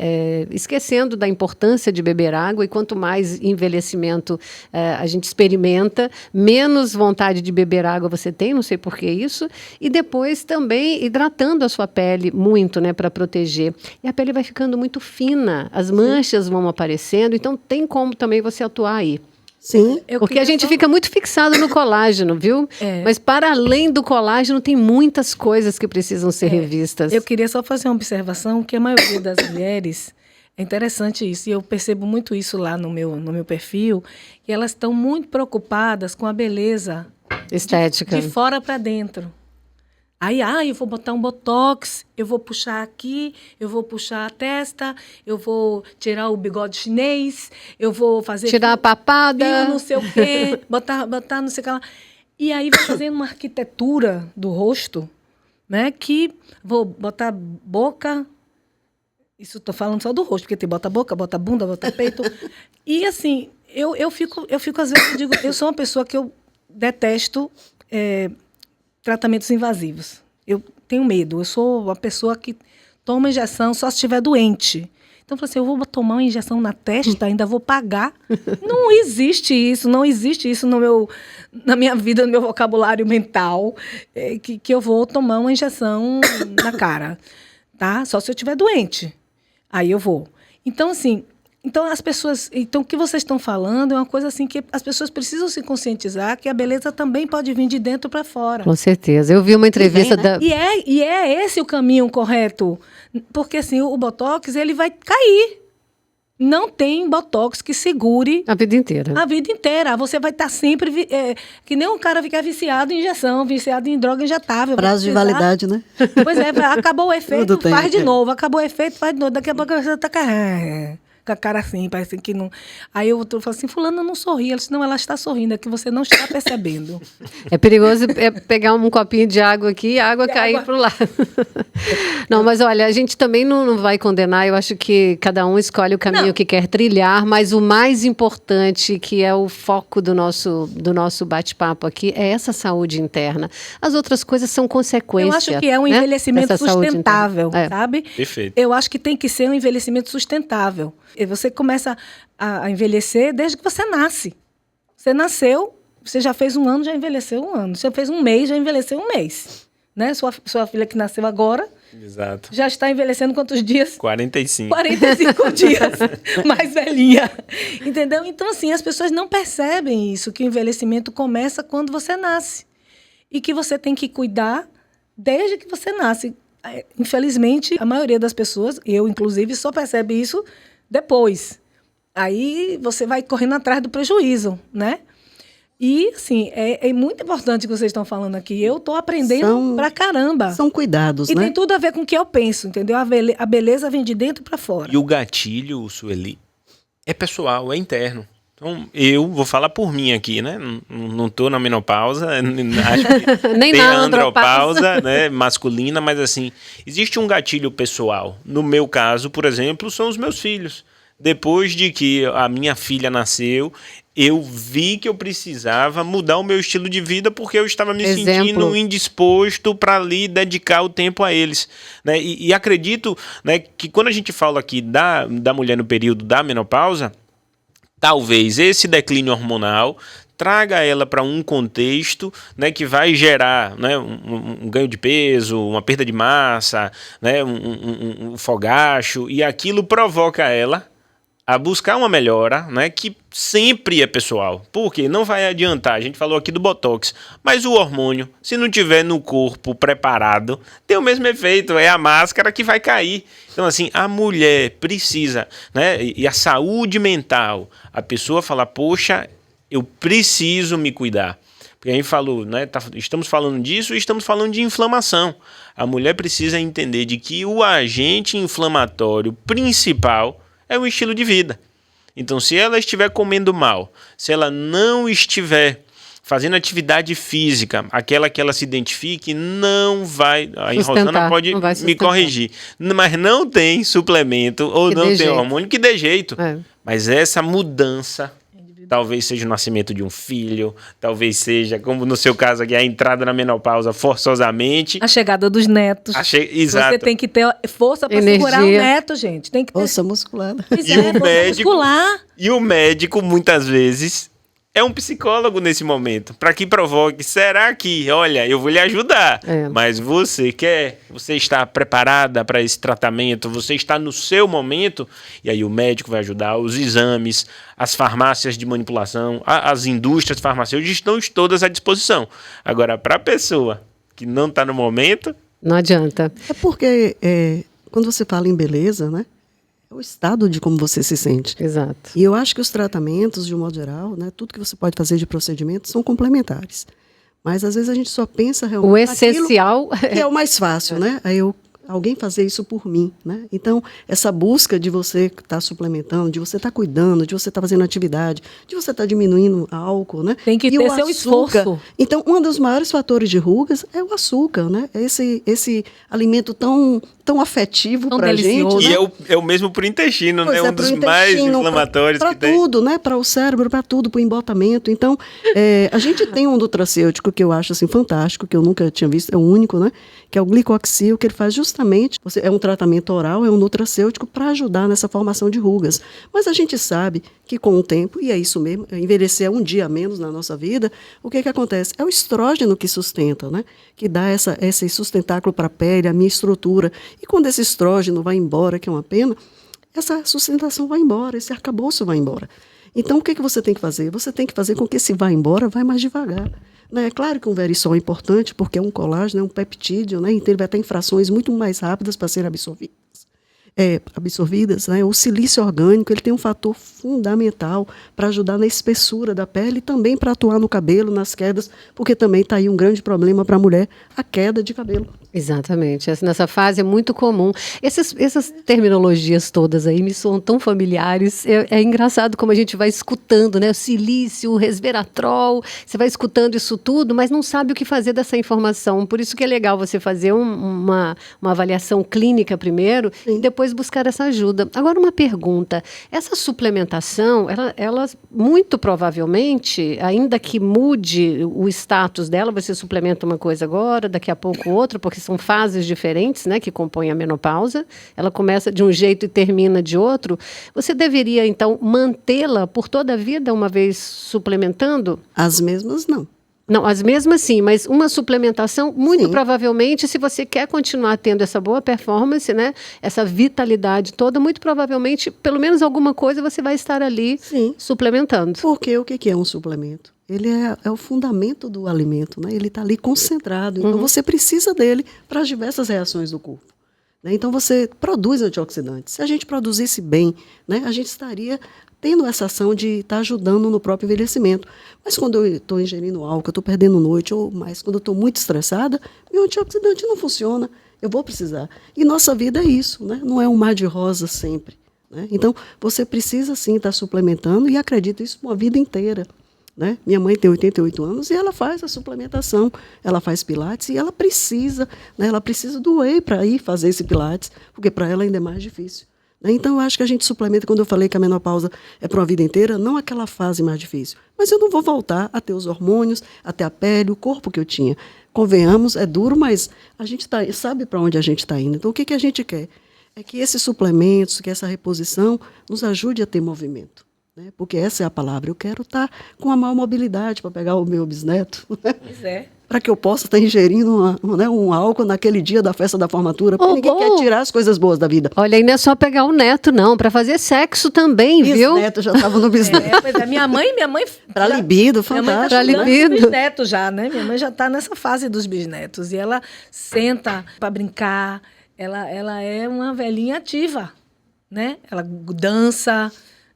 esquecendo da importância de beber água, e quanto mais envelhecimento a gente experimenta, menos vontade de beber água você tem, não sei por que isso, e depois também hidratando a sua pele muito, né, para proteger. E a pele vai ficando muito fina, as manchas vão aparecendo, então tem como também você atuar aí. Sim. Porque a gente fica muito fixado no colágeno, viu? Mas para além do colágeno, tem muitas coisas que precisam ser revistas. Eu queria só fazer uma observação, que a maioria das mulheres, é interessante isso, e eu percebo muito isso lá no meu perfil, que elas estão muito preocupadas com a beleza estética. De fora para dentro. Aí, eu vou botar um botox, eu vou puxar aqui, eu vou puxar a testa, eu vou tirar o bigode chinês, eu vou fazer... Tirar a papada. Fio, não sei o quê, botar não sei o que lá. E aí vai fazendo uma arquitetura do rosto, né? Que vou botar boca... Isso estou falando só do rosto, porque tem bota boca, bota bunda, bota peito. E assim, eu fico às vezes, eu digo, eu sou uma pessoa que eu detesto... tratamentos invasivos. Eu tenho medo. Eu sou uma pessoa que toma injeção só se estiver doente. Então, eu falei assim, eu vou tomar uma injeção na testa, ainda vou pagar. Não existe isso na minha vida, no meu vocabulário mental, que eu vou tomar uma injeção na cara, tá? Só se eu estiver doente. Aí eu vou. Então, assim... Então, o que vocês estão falando é uma coisa assim que as pessoas precisam se conscientizar que a beleza também pode vir de dentro para fora. Com certeza. Eu vi uma entrevista né? E é esse o caminho correto. Porque, assim, o Botox, ele vai cair. Não tem Botox que segure... A vida inteira. A vida inteira. Você vai estar sempre... que nem um cara ficar viciado em injeção, viciado em droga injetável. Prazo de validade, né? Pois acabou o efeito, faz de novo. Acabou o efeito, faz de novo. Daqui a pouco você está... com a cara assim, parece que não... Aí eu falo assim, fulana não sorri. Ela disse, não, ela está sorrindo, é que você não está percebendo. É perigoso pegar um copinho de água aqui e a água cair para o lado. Não, mas olha, a gente também não vai condenar, eu acho que cada um escolhe o caminho que quer trilhar, mas o mais importante, que é o foco do nosso bate-papo aqui, é essa saúde interna. As outras coisas são consequências. Eu acho que é um envelhecimento sustentável, sabe? Perfeito. Eu acho que tem que ser um envelhecimento sustentável. E você começa a envelhecer desde que você nasce. Você nasceu, você já fez um ano, já envelheceu um ano. Você fez um mês, já envelheceu um mês. Né? Sua filha que nasceu agora, exato, já está envelhecendo quantos dias? 45. 45 dias, mais velhinha. Entendeu? Então, assim, as pessoas não percebem isso, que o envelhecimento começa quando você nasce. E que você tem que cuidar desde que você nasce. Infelizmente, a maioria das pessoas, eu inclusive, só percebe isso depois. Aí você vai correndo atrás do prejuízo, né? E, assim, é muito importante o que vocês estão falando aqui. Eu estou aprendendo pra caramba. São cuidados, né? E né? tem tudo a ver com o que eu penso, entendeu? A beleza vem de dentro para fora. E o gatilho, Sueli, é pessoal, é interno. Então, eu vou falar por mim aqui, né? Não estou na menopausa, acho que nem tem na a andropausa, né, masculina, mas assim, existe um gatilho pessoal. No meu caso, por exemplo, são os meus filhos. Depois de que a minha filha nasceu, eu vi que eu precisava mudar o meu estilo de vida porque eu estava me sentindo indisposto para ali dedicar o tempo a eles, né? E acredito, né, que quando a gente fala aqui da mulher no período da menopausa, talvez esse declínio hormonal traga ela para um contexto, né, que vai gerar, né, um ganho de peso, uma perda de massa, né, um fogacho, e aquilo provoca ela a buscar uma melhora, né, que sempre é pessoal. Porque não vai adiantar, a gente falou aqui do Botox, mas o hormônio, se não tiver no corpo preparado, tem o mesmo efeito, é a máscara que vai cair. Então, assim, a mulher precisa, né, e a saúde mental, a pessoa fala, poxa, eu preciso me cuidar. Porque a gente falou, né, estamos falando disso e estamos falando de inflamação. A mulher precisa entender de que o agente inflamatório principal é o estilo de vida. Então, se ela estiver comendo mal, se ela não estiver fazendo atividade física, aquela que ela se identifique, não vai... Aí Rosana pode me corrigir. Mas não tem suplemento ou não tem hormônio que dê jeito. Mas essa mudança talvez seja o nascimento de um filho, talvez seja, como no seu caso aqui, a entrada na menopausa forçosamente. A chegada dos netos. Exato. Você tem que ter força para segurar o neto, gente. Tem que ter força muscular. E o médico, muitas vezes, é um psicólogo nesse momento, para que provoque, será que, olha, eu vou lhe ajudar, mas você quer, você está preparada para esse tratamento, você está no seu momento, e aí o médico vai ajudar, os exames, as farmácias de manipulação, as indústrias farmacêuticas estão todas à disposição. Agora, para a pessoa que não está no momento... Não adianta. É porque quando você fala em beleza, né? O estado de como você se sente. Exato. E eu acho que os tratamentos, de um modo geral, né, tudo que você pode fazer de procedimento são complementares. Mas, às vezes, a gente só pensa realmente o essencial que é o mais fácil, né? Aí alguém fazer isso por mim, né? Então, essa busca de você estar suplementando, de você estar cuidando, de você estar fazendo atividade, de você estar diminuindo álcool, né? Tem que ter seu esforço. Então, um dos maiores fatores de rugas é o açúcar, né? Esse alimento tão afetivo para a gente. E né? é o mesmo para o intestino, né? Um dos mais inflamatórios que tem. Para tudo, né? Para o cérebro, para tudo, para o embotamento. Então, a gente tem um nutracêutico que eu acho assim, fantástico, que eu nunca tinha visto, é o único, né? Que é o glicoxil, que ele faz justamente, é um tratamento oral, é um nutracêutico para ajudar nessa formação de rugas. Mas a gente sabe que com o tempo, e é isso mesmo, envelhecer um dia a menos na nossa vida, o que acontece? É o estrógeno que sustenta, né? Que dá esse sustentáculo para a pele, a minha estrutura. E quando esse estrógeno vai embora, que é uma pena, essa sustentação vai embora, esse arcabouço vai embora. Então, o que você tem que fazer? Você tem que fazer com que esse vá embora, vai mais devagar. Né? É claro que um verisol é importante, porque é um colágeno, é um peptídeo, né? Então ele vai ter infrações muito mais rápidas para serem absorvidas, né? O silício orgânico, ele tem um fator fundamental para ajudar na espessura da pele e também para atuar no cabelo, nas quedas, porque também está aí um grande problema para a mulher, a queda de cabelo. Exatamente. Nessa fase é muito comum. Essas terminologias todas aí me soam tão familiares. É engraçado como a gente vai escutando, né? O silício, o resveratrol, você vai escutando isso tudo, mas não sabe o que fazer dessa informação. Por isso que é legal você fazer uma avaliação clínica primeiro. Sim. E depois buscar essa ajuda. Agora, uma pergunta. Essa suplementação, ela muito provavelmente, ainda que mude o status dela, você suplementa uma coisa agora, daqui a pouco outra, porque são fases diferentes, né, que compõem a menopausa. Ela começa de um jeito e termina de outro. Você deveria, então, mantê-la por toda a vida, uma vez suplementando? As mesmas, não. Não, as mesmas sim, mas uma suplementação, muito provavelmente, se você quer continuar tendo essa boa performance, né, essa vitalidade toda, muito provavelmente, pelo menos alguma coisa você vai estar ali suplementando. Porque o que é um suplemento? Ele é o fundamento do alimento, né? Ele está ali concentrado, então você precisa dele para as diversas reações do corpo. Né? Então você produz antioxidantes. Se a gente produzisse bem, né, a gente estaria tendo essa ação de estar ajudando no próprio envelhecimento. Mas quando eu estou ingerindo álcool, eu estou perdendo noite, ou mais quando eu estou muito estressada, meu antioxidante não funciona, eu vou precisar. E nossa vida é isso, né? Não é um mar de rosa sempre. Né? Então você precisa sim estar suplementando e acredito isso uma vida inteira. Né? Minha mãe tem 88 anos e ela faz a suplementação, ela faz pilates e ela precisa, né? Ela precisa do whey para ir fazer esse pilates, porque para ela ainda é mais difícil. Né? Então, eu acho que a gente suplementa, quando eu falei que a menopausa é para uma vida inteira, não aquela fase mais difícil. Mas eu não vou voltar a ter os hormônios, a ter a pele, o corpo que eu tinha. Convenhamos, é duro, mas a gente sabe para onde a gente está indo. Então, o que a gente quer? É que esses suplementos, que essa reposição nos ajude a ter movimento. Né? Porque essa é a palavra. Eu quero estar com a maior mobilidade para pegar o meu bisneto. Né? Pois é. Para que eu possa estar ingerindo um álcool naquele dia da festa da formatura. Porque ninguém quer tirar as coisas boas da vida. Olha, aí não é só pegar o neto, não. Para fazer sexo também, viu? Bisneto, já estava no bisneto. Pois é. Minha mãe... Para libido, fantástico. Para libido. Bisneto já, né? Minha mãe já está nessa fase dos bisnetos. E ela senta para brincar. Ela é uma velhinha ativa, né? Ela dança...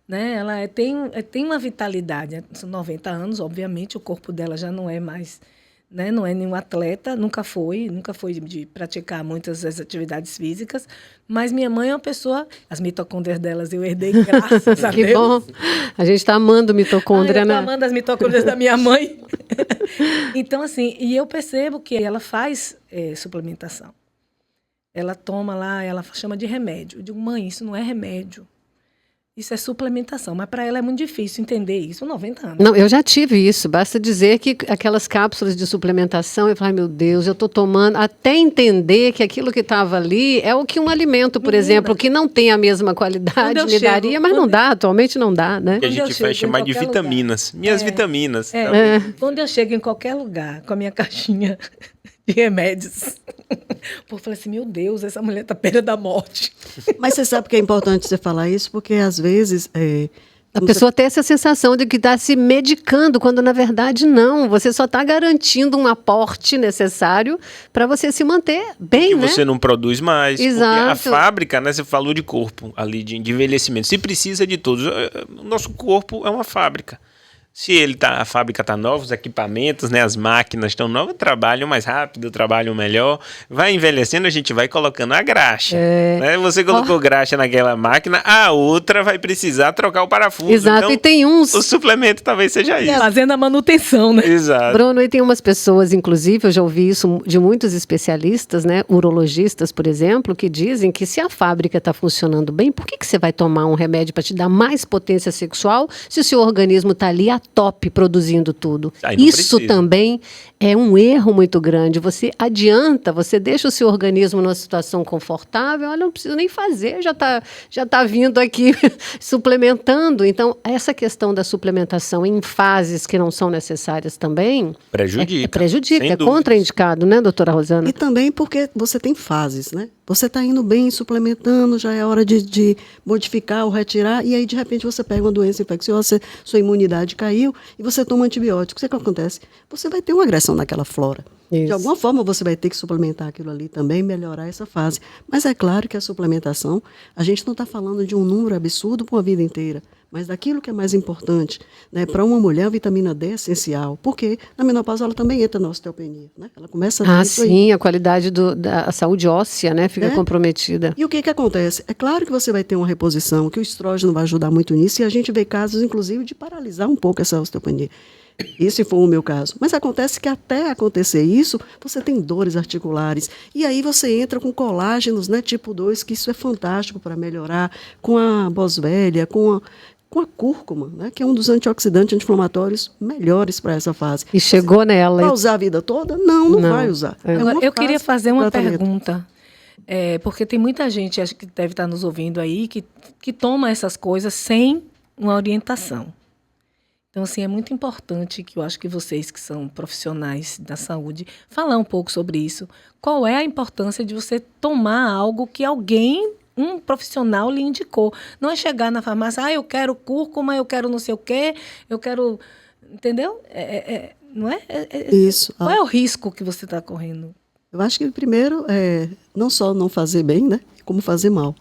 Né? Ela tem uma vitalidade, são 90 anos, obviamente, o corpo dela já não é mais, né? Não é nenhum atleta, nunca foi de praticar muitas das atividades físicas, mas minha mãe é uma pessoa, as mitocôndrias delas eu herdei, graças a Deus. Que bom, a gente está amando mitocôndria, né? Estou amando as mitocôndrias da minha mãe. Então, assim, e eu percebo que ela faz suplementação. Ela toma lá, ela chama de remédio. Eu digo, mãe, isso não é remédio. Isso é suplementação, mas para ela é muito difícil entender isso, 90 anos. Não, eu já tive isso, basta dizer que aquelas cápsulas de suplementação, eu falo, meu Deus, eu estou tomando, até entender que aquilo que estava ali é o que um alimento, por exemplo, que não tem a mesma qualidade, me daria, mas não dá, atualmente não dá, né? Que a gente vai chamar de vitaminas, minhas vitaminas. Quando eu chego em qualquer lugar com a minha caixinha de remédios, o povo fala assim, meu Deus, essa mulher está à beira da morte. Mas você sabe que é importante você falar isso, porque às vezes... a pessoa tem essa sensação de que está se medicando, quando na verdade não. Você só está garantindo um aporte necessário para você se manter bem, né? Que você não produz mais. Exato. Porque a fábrica, né? Você falou de corpo ali, de envelhecimento. Se precisa de todos. O nosso corpo é uma fábrica. Se a fábrica está nova, os equipamentos, né, as máquinas estão novas, trabalham mais rápido, trabalham melhor. Vai envelhecendo, a gente vai colocando a graxa. Né? Você colocou graxa naquela máquina, a outra vai precisar trocar o parafuso. Exato, então, e tem uns... o suplemento talvez seja isso. Fazendo a manutenção, né? Exato. Bruno, e tem umas pessoas, inclusive, eu já ouvi isso de muitos especialistas, né, urologistas, por exemplo, que dizem que se a fábrica está funcionando bem, por que você vai tomar um remédio para te dar mais potência sexual se o seu organismo está ali a top produzindo tudo? Isso precisa. Também é um erro muito grande. Você adianta, você deixa o seu organismo numa situação confortável, olha, não preciso nem fazer, já tá vindo aqui suplementando. Então, essa questão da suplementação em fases que não são necessárias também prejudica, é contraindicado, né, doutora Rosana? E também porque você tem fases, né? Você está indo bem, suplementando, já é hora de modificar ou retirar, e aí, de repente, você pega uma doença infecciosa, sua imunidade caiu, e você toma antibiótico. O que acontece? Você vai ter uma agressão naquela flora. Isso. De alguma forma, você vai ter que suplementar aquilo ali também, melhorar essa fase. Mas é claro que a suplementação, a gente não está falando de um número absurdo por uma vida inteira, mas daquilo que é mais importante, né? Para uma mulher, a vitamina D é essencial, porque na menopausa ela também entra na osteopenia, né? Ela começa a sim, a qualidade da saúde óssea, né, fica comprometida. E o que acontece? É claro que você vai ter uma reposição, que o estrógeno vai ajudar muito nisso, e a gente vê casos, inclusive, de paralisar um pouco essa osteopenia. Esse foi o meu caso. Mas acontece que até acontecer isso, você tem dores articulares. E aí você entra com colágenos, né, tipo 2, que isso é fantástico para melhorar, com a boswellia, com a cúrcuma, né, que é um dos antioxidantes anti-inflamatórios melhores para essa fase. E chegou nela. Vai usar a vida toda? Não vai usar. Agora, eu queria fazer uma pergunta. Porque tem muita gente, acho que deve estar nos ouvindo aí, que toma essas coisas sem uma orientação. Então, assim, é muito importante que eu acho que vocês que são profissionais da saúde, falar um pouco sobre isso. Qual é a importância de você tomar algo que um profissional lhe indicou? Não é chegar na farmácia, eu quero cúrcuma, eu quero não sei o quê, eu quero... Entendeu? Não é? Isso. Qual é o risco que você está correndo? Eu acho que, primeiro, não só não fazer bem, né, como fazer mal.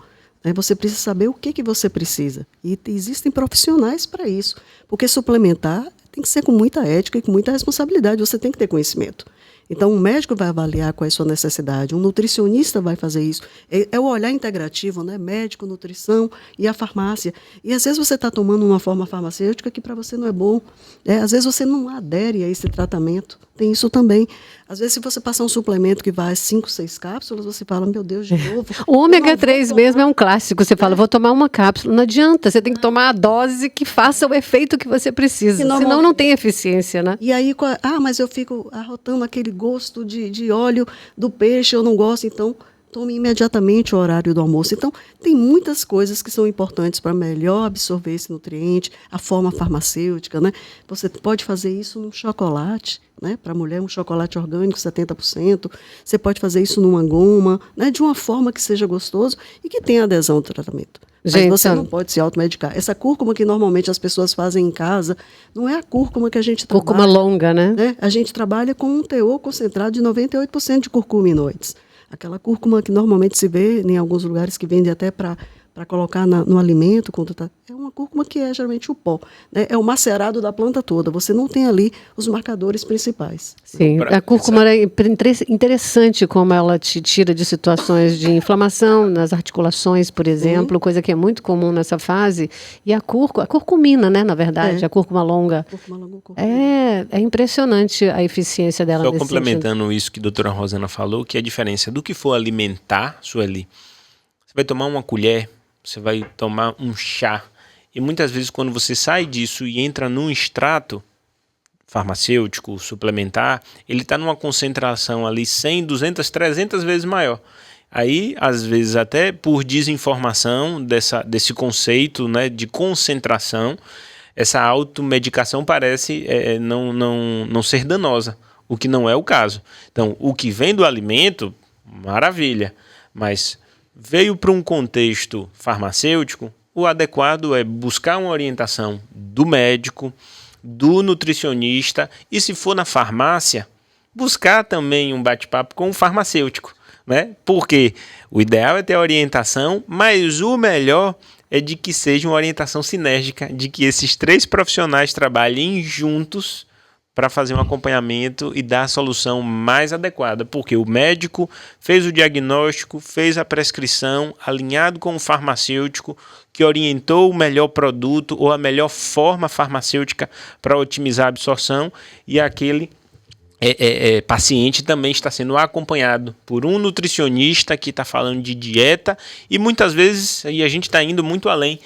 Você precisa saber o que você precisa. E existem profissionais para isso. Porque suplementar tem que ser com muita ética e com muita responsabilidade. Você tem que ter conhecimento. Então, um médico vai avaliar qual é a sua necessidade, um nutricionista vai fazer isso. É o olhar integrativo, né? Médico, nutrição e a farmácia. E, às vezes, você está tomando uma forma farmacêutica que para você não é bom. Às vezes, você não adere a esse tratamento. Tem isso também. Às vezes, se você passar um suplemento que vai 5, 6 cápsulas, você fala, meu Deus, de novo. O ômega 3 mesmo é um clássico. Você fala, vou tomar uma cápsula. Não adianta, você tem que tomar a dose que faça o efeito que você precisa. Senão não tem eficiência, né? E aí, mas eu fico arrotando aquele gosto de óleo do peixe, eu não gosto, então tome imediatamente o horário do almoço. Então, tem muitas coisas que são importantes para melhor absorver esse nutriente, a forma farmacêutica, né? Você pode fazer isso num chocolate, né? Para a mulher, um chocolate orgânico, 70%. Você pode fazer isso numa goma, né? De uma forma que seja gostoso e que tenha adesão ao tratamento. Mas você não pode se automedicar. Essa cúrcuma que normalmente as pessoas fazem em casa, não é a cúrcuma que a gente trabalha. Cúrcuma longa, né? A gente trabalha com um teor concentrado de 98% de curcuminoides. Aquela cúrcuma que normalmente se vê em alguns lugares que vende até para colocar no alimento. É uma cúrcuma que é geralmente o pó. Né? É o macerado da planta toda. Você não tem ali os marcadores principais. Sim, a cúrcuma é interessante como ela te tira de situações de inflamação nas articulações, por exemplo, coisa que é muito comum nessa fase. E a curcumina, né, na verdade, a cúrcuma longa. É impressionante a eficiência dela. Só complementando isso que a doutora Rosana falou, que a diferença do que for alimentar, Sueli, você vai tomar uma colher, você vai tomar um chá, E muitas vezes quando você sai disso e entra num extrato farmacêutico, suplementar, ele está numa concentração ali 100, 200, 300 vezes maior. Aí, às vezes, até por desinformação desse conceito, né, de concentração, essa automedicação parece não ser danosa, o que não é o caso. Então, o que vem do alimento, maravilha, mas veio para um contexto farmacêutico, o adequado é buscar uma orientação do médico, do nutricionista e, se for na farmácia, buscar também um bate-papo com o farmacêutico, né? Porque o ideal é ter a orientação, mas o melhor é de que seja uma orientação sinérgica, de que esses 3 profissionais trabalhem juntos para fazer um acompanhamento e dar a solução mais adequada, porque o médico fez o diagnóstico, fez a prescrição, alinhado com o farmacêutico, que orientou o melhor produto ou a melhor forma farmacêutica para otimizar a absorção, e aquele paciente também está sendo acompanhado por um nutricionista que está falando de dieta, e muitas vezes, e a gente está indo muito além,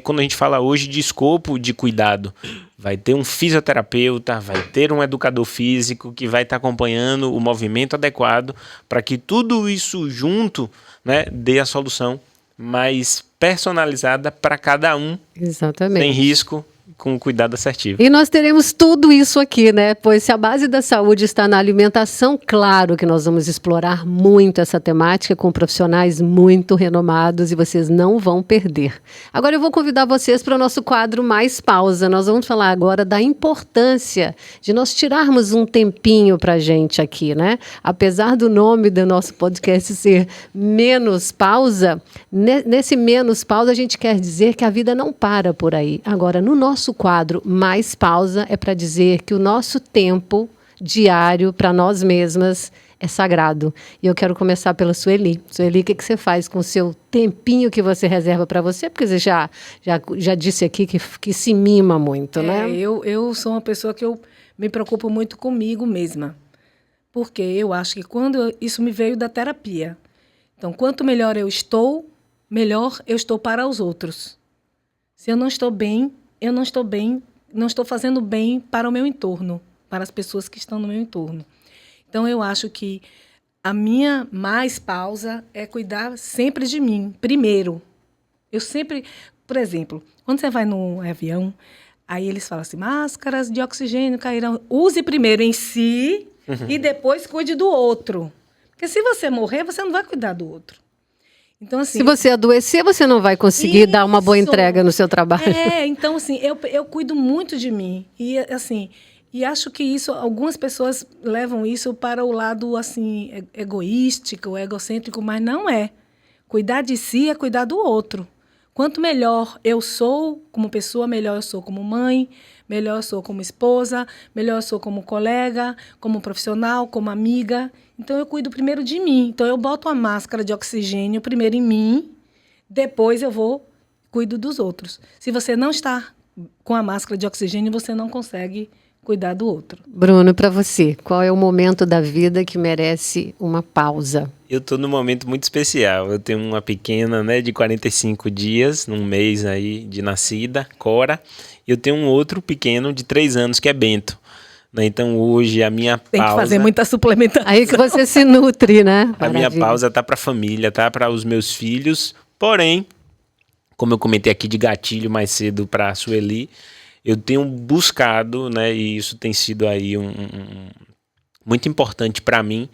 quando a gente fala hoje de escopo de cuidado, vai ter um fisioterapeuta, vai ter um educador físico que vai estar acompanhando o movimento adequado para que tudo isso junto, né, dê a solução mais personalizada para cada um. Exatamente. Sem risco, com cuidado assertivo. E nós teremos tudo isso aqui, né? Pois se a base da saúde está na alimentação, claro que nós vamos explorar muito essa temática com profissionais muito renomados e vocês não vão perder. Agora eu vou convidar vocês para o nosso quadro Mais Pausa. Nós vamos falar agora da importância de nós tirarmos um tempinho para a gente aqui, né? Apesar do nome do nosso podcast ser Menos Pausa, nesse Menos Pausa a gente quer dizer que a vida não para por aí. Agora, no nosso quadro Mais Pausa é para dizer que o nosso tempo diário para nós mesmas é sagrado. E eu quero começar pela Sueli. Sueli, o que você faz com o seu tempinho que você reserva para você? Porque você já disse aqui que se mima muito, né? Eu sou uma pessoa que eu me preocupo muito comigo mesma. Porque eu acho que isso me veio da terapia. Então, quanto melhor eu estou para os outros. Se eu não estou bem, não estou fazendo bem para o meu entorno, para as pessoas que estão no meu entorno. Então, eu acho que a minha mais pausa é cuidar sempre de mim, primeiro. Eu sempre, por exemplo, quando você vai no avião, aí eles falam assim, máscaras de oxigênio cairão. Use primeiro em si e depois cuide do outro. Porque se você morrer, você não vai cuidar do outro. Então, assim, se você adoecer, você não vai conseguir dar uma boa entrega no seu trabalho. Então, assim, eu cuido muito de mim. E, assim, acho que algumas pessoas levam isso para o lado, assim, egoístico, egocêntrico, mas não é. Cuidar de si é cuidar do outro. Quanto melhor eu sou como pessoa, melhor eu sou como mãe, melhor eu sou como esposa, melhor eu sou como colega, como profissional, como amiga. Então, eu cuido primeiro de mim. Então, eu boto a máscara de oxigênio primeiro em mim, depois eu cuido dos outros. Se você não está com a máscara de oxigênio, você não consegue cuidar do outro. Bruno, para você, qual é o momento da vida que merece uma pausa? Eu estou num momento muito especial. Eu tenho uma pequena, né, de 45 dias, num mês aí de nascida, Cora. E eu tenho um outro pequeno de 3 anos, que é Bento. Então, hoje, a minha pausa... Tem que fazer muita suplementação. Aí que você se nutre, né? A minha pausa tá para a família, tá para os meus filhos. Porém, como eu comentei aqui de gatilho mais cedo para a Sueli, eu tenho buscado, né, e isso tem sido aí muito importante para mim,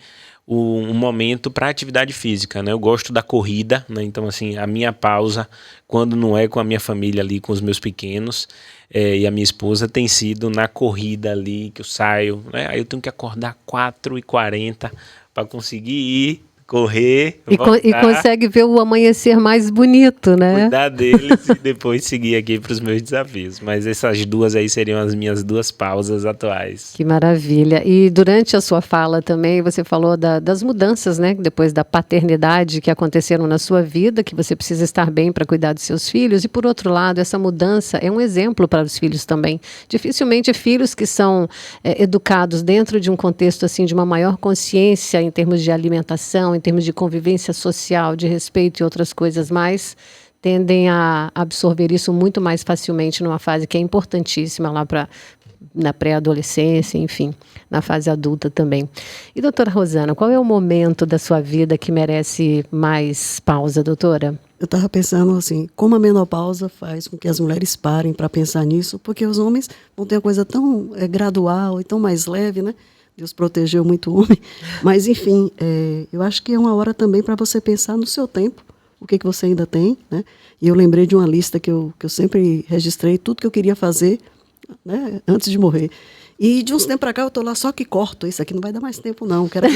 um momento para atividade física, né? Eu gosto da corrida, né? Então, assim, a minha pausa, quando não é com a minha família ali, com os meus pequenos, e a minha esposa, tem sido na corrida ali, que eu saio, né? Aí eu tenho que acordar 4h40 para conseguir ir correr, e consegue ver o amanhecer mais bonito, né? Cuidar deles e depois seguir aqui para os meus desafios. Mas essas duas aí seriam as minhas 2 pausas atuais. Que maravilha. E durante a sua fala também, você falou das mudanças, né? Depois da paternidade que aconteceram na sua vida, que você precisa estar bem para cuidar dos seus filhos. E, por outro lado, essa mudança é um exemplo para os filhos também. Dificilmente filhos que são educados dentro de um contexto assim, de uma maior consciência em termos de alimentação, em termos de convivência social, de respeito e outras coisas mais, tendem a absorver isso muito mais facilmente numa fase que é importantíssima lá na pré-adolescência, enfim, na fase adulta também. E, doutora Rosana, qual é o momento da sua vida que merece mais pausa, doutora? Eu estava pensando assim, como a menopausa faz com que as mulheres parem para pensar nisso, porque os homens vão ter uma coisa tão gradual e tão mais leve, né? Deus protegeu muito o homem. Mas, enfim, eu acho que é uma hora também para você pensar no seu tempo, o que você ainda tem, né? E eu lembrei de uma lista que eu sempre registrei, tudo que eu queria fazer, né, antes de morrer. E de uns tempos para cá eu estou lá só que corto, isso aqui não vai dar mais tempo não, quero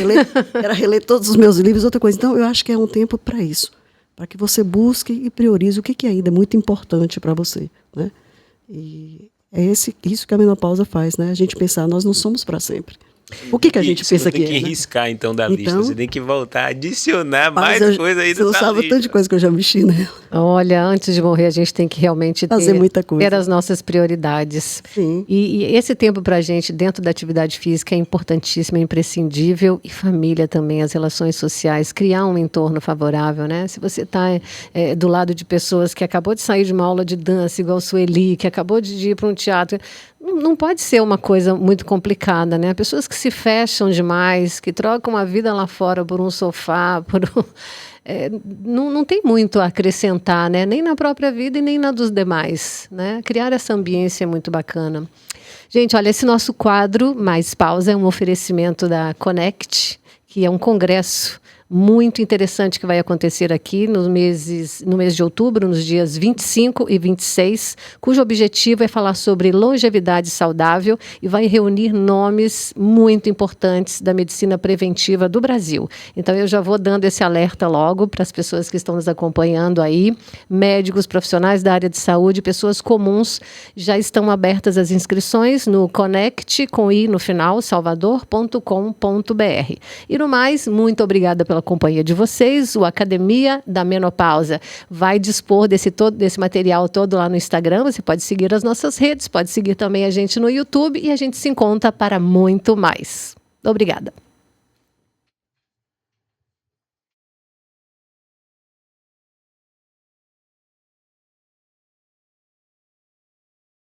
reler todos os meus livros, outra coisa. Então eu acho que é um tempo para isso, para que você busque e priorize o que ainda é muito importante para você, né? E é isso que a menopausa faz, né? A gente pensar, nós não somos para sempre. O que a gente pensa que é? Você tem que riscar, então, da lista. Você tem que voltar a adicionar mais coisa aí nessa lista. Você não sabe tanta coisa que eu já mexi nela. Olha, antes de morrer, a gente tem que realmente fazer muita coisa. Ter as nossas prioridades. Sim. E esse tempo para a gente, dentro da atividade física, é importantíssimo, é imprescindível. E família também, as relações sociais, criar um entorno favorável, né? Se você está do lado de pessoas que acabou de sair de uma aula de dança, igual a Sueli, que acabou de ir para um teatro... Não pode ser uma coisa muito complicada, né? Pessoas que se fecham demais, que trocam a vida lá fora por um sofá, não tem muito a acrescentar, né? Nem na própria vida e nem na dos demais, né? Criar essa ambiência é muito bacana. Gente, olha, esse nosso quadro Mais Pausa é um oferecimento da Connect, que é um congresso muito interessante que vai acontecer aqui no mês de outubro, nos dias 25 e 26, cujo objetivo é falar sobre longevidade saudável e vai reunir nomes muito importantes da medicina preventiva do Brasil. Então, eu já vou dando esse alerta logo para as pessoas que estão nos acompanhando aí, médicos, profissionais da área de saúde, pessoas comuns, já estão abertas as inscrições no Connect, com i no final, salvador.com.br. E no mais, muito obrigada pela companhia de vocês. O Academia da Menopausa vai dispor desse material todo lá no Instagram. Você pode seguir as nossas redes, pode seguir também a gente no YouTube e a gente se encontra para muito mais. Obrigada.